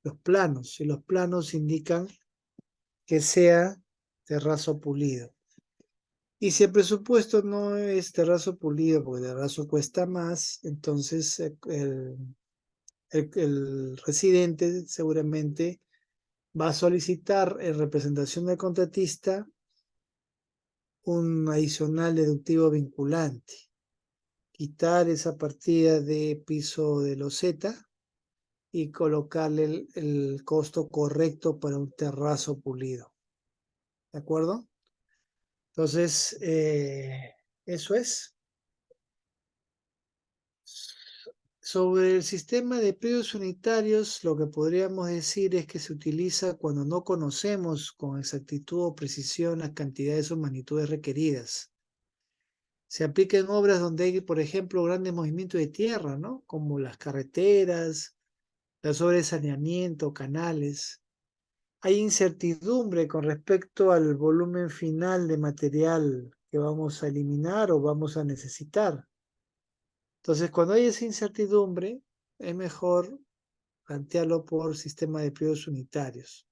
los planos, y los planos indican que sea terrazo pulido. Y si el presupuesto no es terrazo pulido, porque el terrazo cuesta más, entonces el residente seguramente va a solicitar en representación del contratista un adicional deductivo vinculante, quitar esa partida de piso de loseta y colocarle el costo correcto para un terrazo pulido. ¿De acuerdo? Entonces, eso es. Sobre el sistema de precios unitarios, lo que podríamos decir es que se utiliza cuando no conocemos con exactitud o precisión las cantidades o magnitudes requeridas. Se aplica en obras donde hay, por ejemplo, grandes movimientos de tierra, ¿no? Como las carreteras, las obras de saneamiento, canales. Hay incertidumbre con respecto al volumen final de material que vamos a eliminar o vamos a necesitar. Entonces, cuando hay esa incertidumbre, es mejor plantearlo por sistema de precios unitarios.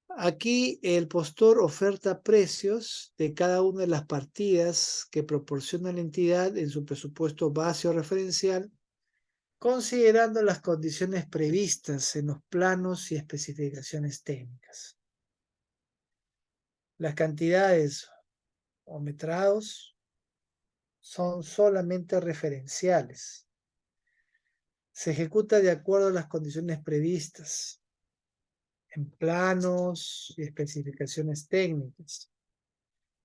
Aquí el postor oferta precios de cada una de las partidas que proporciona la entidad en su presupuesto base o referencial, considerando las condiciones previstas en los planos y especificaciones técnicas. Las cantidades o metrados son solamente referenciales. Se ejecuta de acuerdo a las condiciones previstas en planos y especificaciones técnicas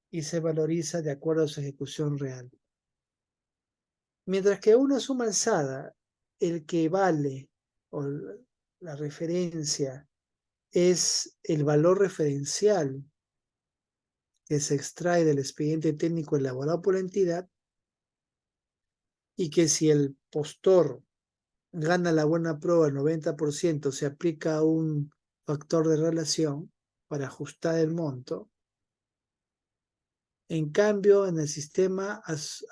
y se valoriza de acuerdo a su ejecución real. Mientras que una suma alzada, el que vale o la referencia es el valor referencial que se extrae del expediente técnico elaborado por la entidad y que si el postor gana la buena prueba al 90%, se aplica un factor de relación para ajustar el monto. En cambio, en el sistema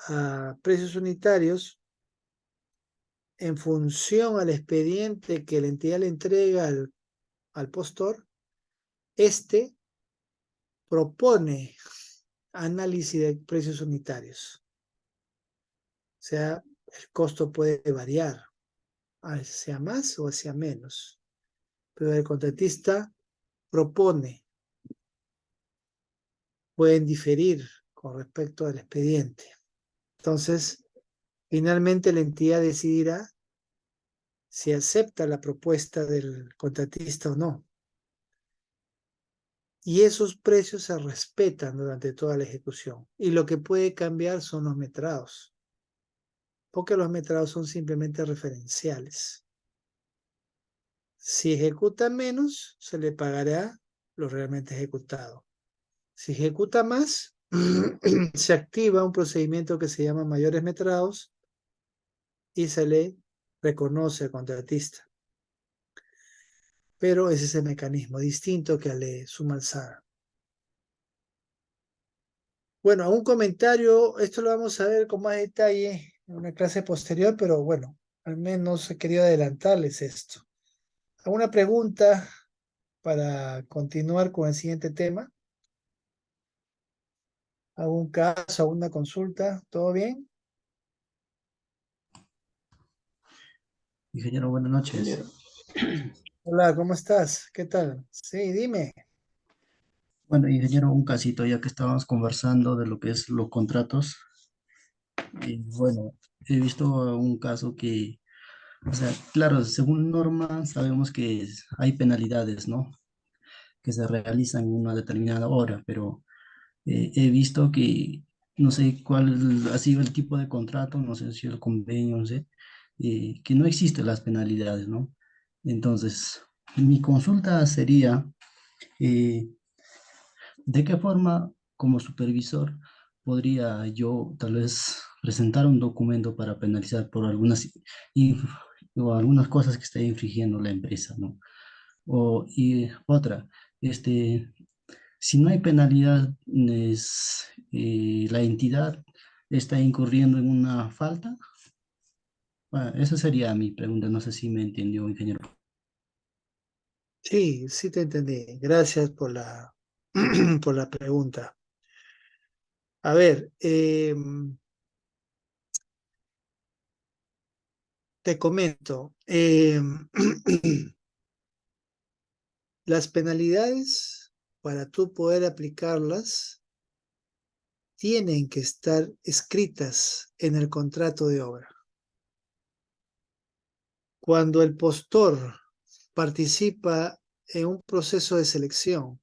a precios unitarios, en función al expediente que la entidad le entrega al postor, este propone análisis de precios unitarios. O sea, el costo puede variar hacia más o hacia menos, pero el contratista propone, pueden diferir con respecto al expediente. Entonces, finalmente la entidad decidirá si acepta la propuesta del contratista o no. Y esos precios se respetan durante toda la ejecución. Y lo que puede cambiar son los metrados, porque los metrados son simplemente referenciales. Si ejecuta menos, se le pagará lo realmente ejecutado. Si ejecuta más, se activa un procedimiento que se llama mayores metrados y se le reconoce al contratista. Pero ese es el mecanismo distinto que al de suma alzada. Bueno, un comentario, esto lo vamos a ver con más detalle en una clase posterior, pero bueno, al menos he querido adelantarles esto. ¿Alguna pregunta para continuar con el siguiente tema? ¿Algún caso, alguna consulta? ¿Todo bien? Ingeniero, buenas noches. Hola, ¿cómo estás? ¿Qué tal? Sí, dime. Bueno, ingeniero, un casito ya que estábamos conversando de lo que es los contratos. Y bueno, he visto un caso que, o sea, claro, según norma sabemos que hay penalidades, ¿no? Que se realizan en una determinada hora, pero he visto que no sé cuál ha sido el tipo de contrato, no sé si el convenio, no sé, que no existen las penalidades, ¿no? Entonces, mi consulta sería, eh, ¿de qué forma como supervisor podría yo tal vez presentar un documento para penalizar por inf- o algunas cosas que está infringiendo la empresa, ¿no? Y otra, si no hay penalidad, la entidad está incurriendo en una falta. Bueno, esa sería mi pregunta. No sé si me entendió, ingeniero. Sí, sí te entendí. Gracias por por la pregunta. A ver, te comento. Las penalidades, para tú poder aplicarlas, tienen que estar escritas en el contrato de obra. Cuando el postor participa en un proceso de selección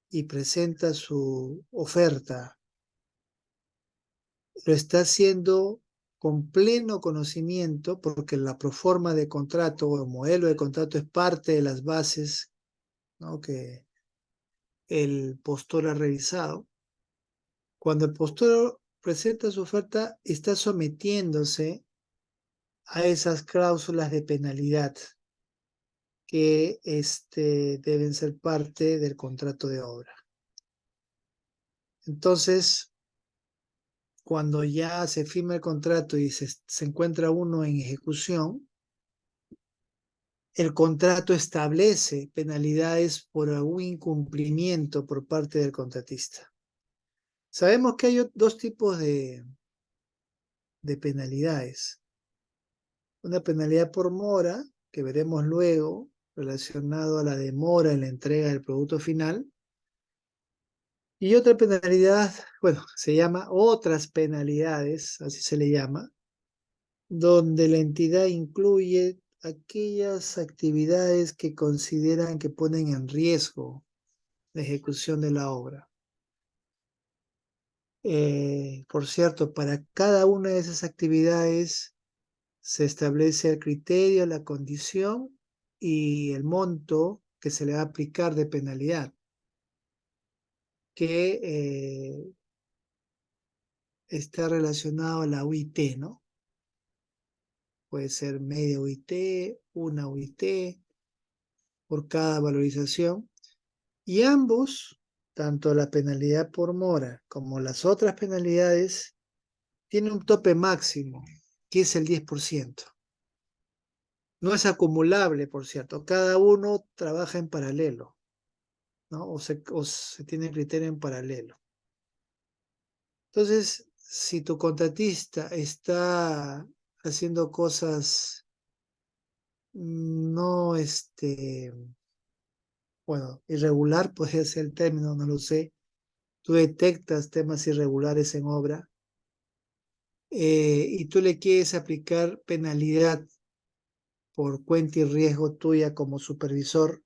y presenta su oferta, lo está haciendo con pleno conocimiento, porque la proforma de contrato o el modelo de contrato es parte de las bases, ¿no?, que el postor ha revisado. Cuando el postor presenta su oferta, está sometiéndose a esas cláusulas de penalidad que deben ser parte del contrato de obra. Entonces, cuando ya se firma el contrato y se encuentra uno en ejecución, el contrato establece penalidades por algún incumplimiento por parte del contratista. Sabemos que hay dos tipos de penalidades. Una penalidad por mora, que veremos luego, relacionado a la demora en la entrega del producto final. Y otra penalidad, bueno, se llama otras penalidades, así se le llama, donde la entidad incluye aquellas actividades que consideran que ponen en riesgo la ejecución de la obra. Por cierto, para cada una de esas actividades se establece el criterio, la condición y el monto que se le va a aplicar de penalidad, que está relacionado a la UIT, ¿no? Puede ser media UIT, una UIT por cada valorización. Y ambos, tanto la penalidad por mora como las otras penalidades, tienen un tope máximo, que es el 10%. No es acumulable, por cierto. Cada uno trabaja en paralelo, ¿no? O se tiene criterio en paralelo. Entonces, si tu contratista está haciendo cosas no, bueno, irregular podría ser el término, no lo sé, tú detectas temas irregulares en obra, y tú le quieres aplicar penalidad por cuenta y riesgo tuya como supervisor,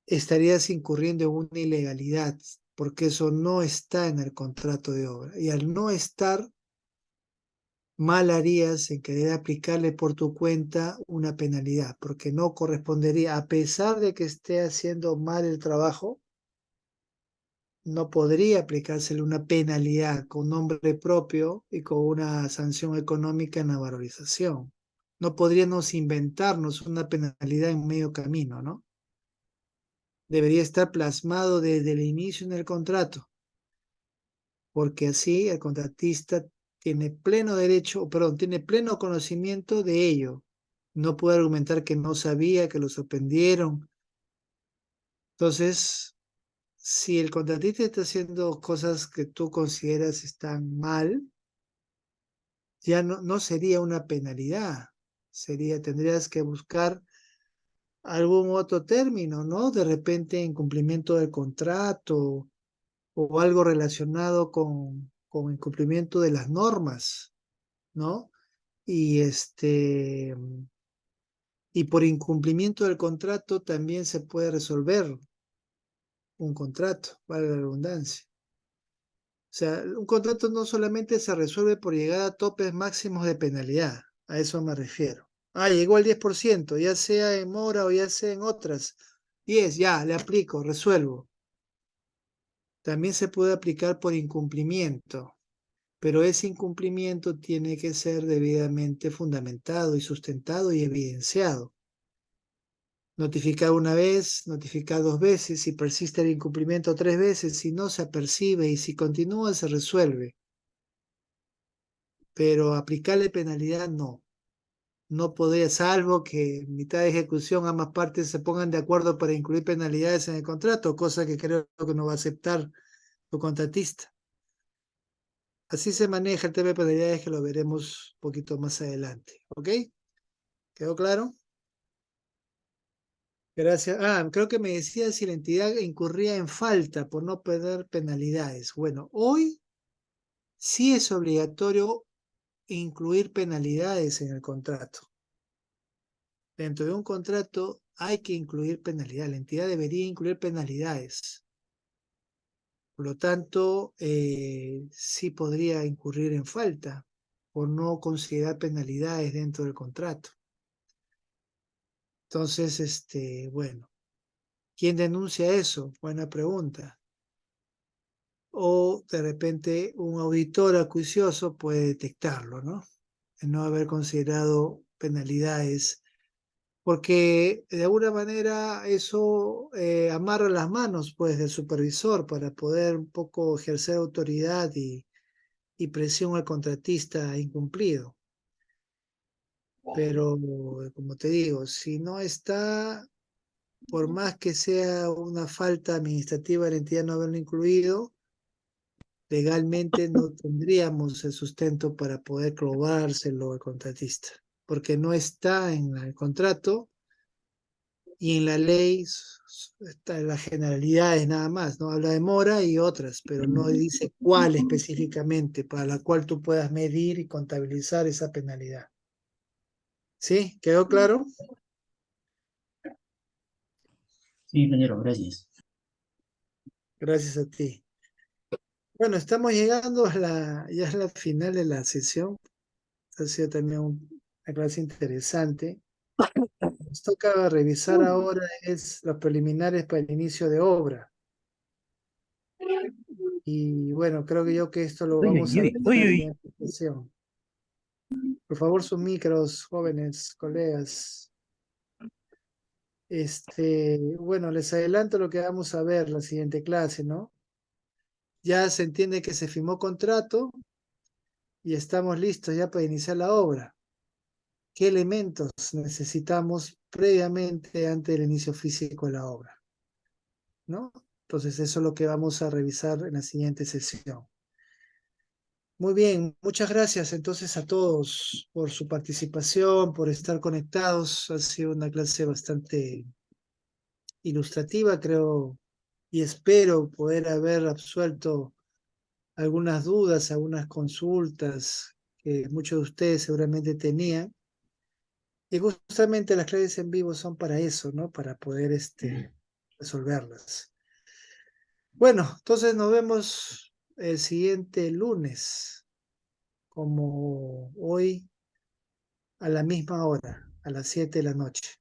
estarías incurriendo en una ilegalidad, porque eso no está en el contrato de obra. Y al no estar, mal harías en querer aplicarle por tu cuenta una penalidad, porque no correspondería, a pesar de que esté haciendo mal el trabajo, no podría aplicársele una penalidad con nombre propio y con una sanción económica en la valorización. No podríamos inventarnos una penalidad en medio camino, ¿no? Debería estar plasmado desde el inicio en el contrato, porque así el contratista tiene pleno derecho, perdón, tiene pleno conocimiento de ello. No puede argumentar que no sabía, que lo sorprendieron. Entonces, si el contratista está haciendo cosas que tú consideras están mal, ya no sería una penalidad. Tendrías que buscar algún otro término, ¿no? De repente incumplimiento del contrato o algo relacionado con incumplimiento de las normas, ¿no? Y y por incumplimiento del contrato también se puede resolver un contrato, vale la redundancia. O sea, un contrato no solamente se resuelve por llegar a topes máximos de penalidad, a eso me refiero. Ah, llegó al 10%, ya sea en mora o ya sea en otras. 10, ya, le aplico, resuelvo. También se puede aplicar por incumplimiento, pero ese incumplimiento tiene que ser debidamente fundamentado y sustentado y evidenciado. Notificar una vez, notificar 2 veces, si persiste el incumplimiento 3 veces, si no se apercibe y si continúa se resuelve. Pero aplicarle penalidad no. No podría, salvo que en mitad de ejecución ambas partes se pongan de acuerdo para incluir penalidades en el contrato, cosa que creo que no va a aceptar tu contratista. Así se maneja el tema de penalidades, que lo veremos un poquito más adelante. ¿Ok? ¿Quedó claro? Gracias. Ah, creo que me decía si la entidad incurría en falta por no perder penalidades. Bueno, hoy sí es obligatorio incluir penalidades en el contrato. Dentro de un contrato hay que incluir penalidades. La entidad debería incluir penalidades. Por lo tanto, sí podría incurrir en falta por no considerar penalidades dentro del contrato. Entonces, bueno, ¿quién denuncia eso? Buena pregunta. O de repente un auditor acuicioso puede detectarlo, ¿no? El no haber considerado penalidades, porque de alguna manera eso amarra las manos, pues, del supervisor para poder un poco ejercer autoridad y presión al contratista incumplido. Pero, como te digo, si no está, por más que sea una falta administrativa de la entidad no haberlo incluido, legalmente no tendríamos el sustento para poder probárselo al contratista, porque no está en el contrato y en la ley está en las generalidades nada más, ¿no? Habla de mora y otras, pero no dice cuál específicamente para la cual tú puedas medir y contabilizar esa penalidad. ¿Sí? ¿Quedó claro? Sí, ingeniero, gracias. Gracias a ti. Bueno, estamos llegando a ya es la final de la sesión. Ha sido también una clase interesante. Nos toca revisar ahora los preliminares para el inicio de obra. Y bueno, creo que esto lo vamos a ver en la siguiente sesión. Por favor, sus micros, jóvenes, colegas. Bueno, les adelanto lo que vamos a ver la siguiente clase, ¿no? Ya se entiende que se firmó contrato y estamos listos ya para iniciar la obra. ¿Qué elementos necesitamos previamente antes del inicio físico de la obra? ¿No? Entonces eso es lo que vamos a revisar en la siguiente sesión. Muy bien, muchas gracias entonces a todos por su participación, por estar conectados. Ha sido una clase bastante ilustrativa, creo, y espero poder haber absuelto algunas dudas, algunas consultas que muchos de ustedes seguramente tenían. Y justamente las clases en vivo son para eso, ¿no? Para poder resolverlas. Bueno, entonces nos vemos el siguiente lunes, como hoy, a la misma hora, a las 7 de la noche.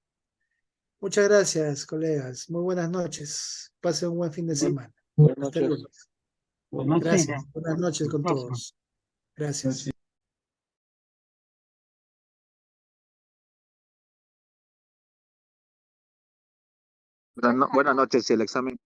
Muchas gracias, colegas. Muy buenas noches. Pasen un buen fin de semana. Hasta el lunes. Gracias. Buenas noches con todos. Gracias. Buenas noches, y el examen.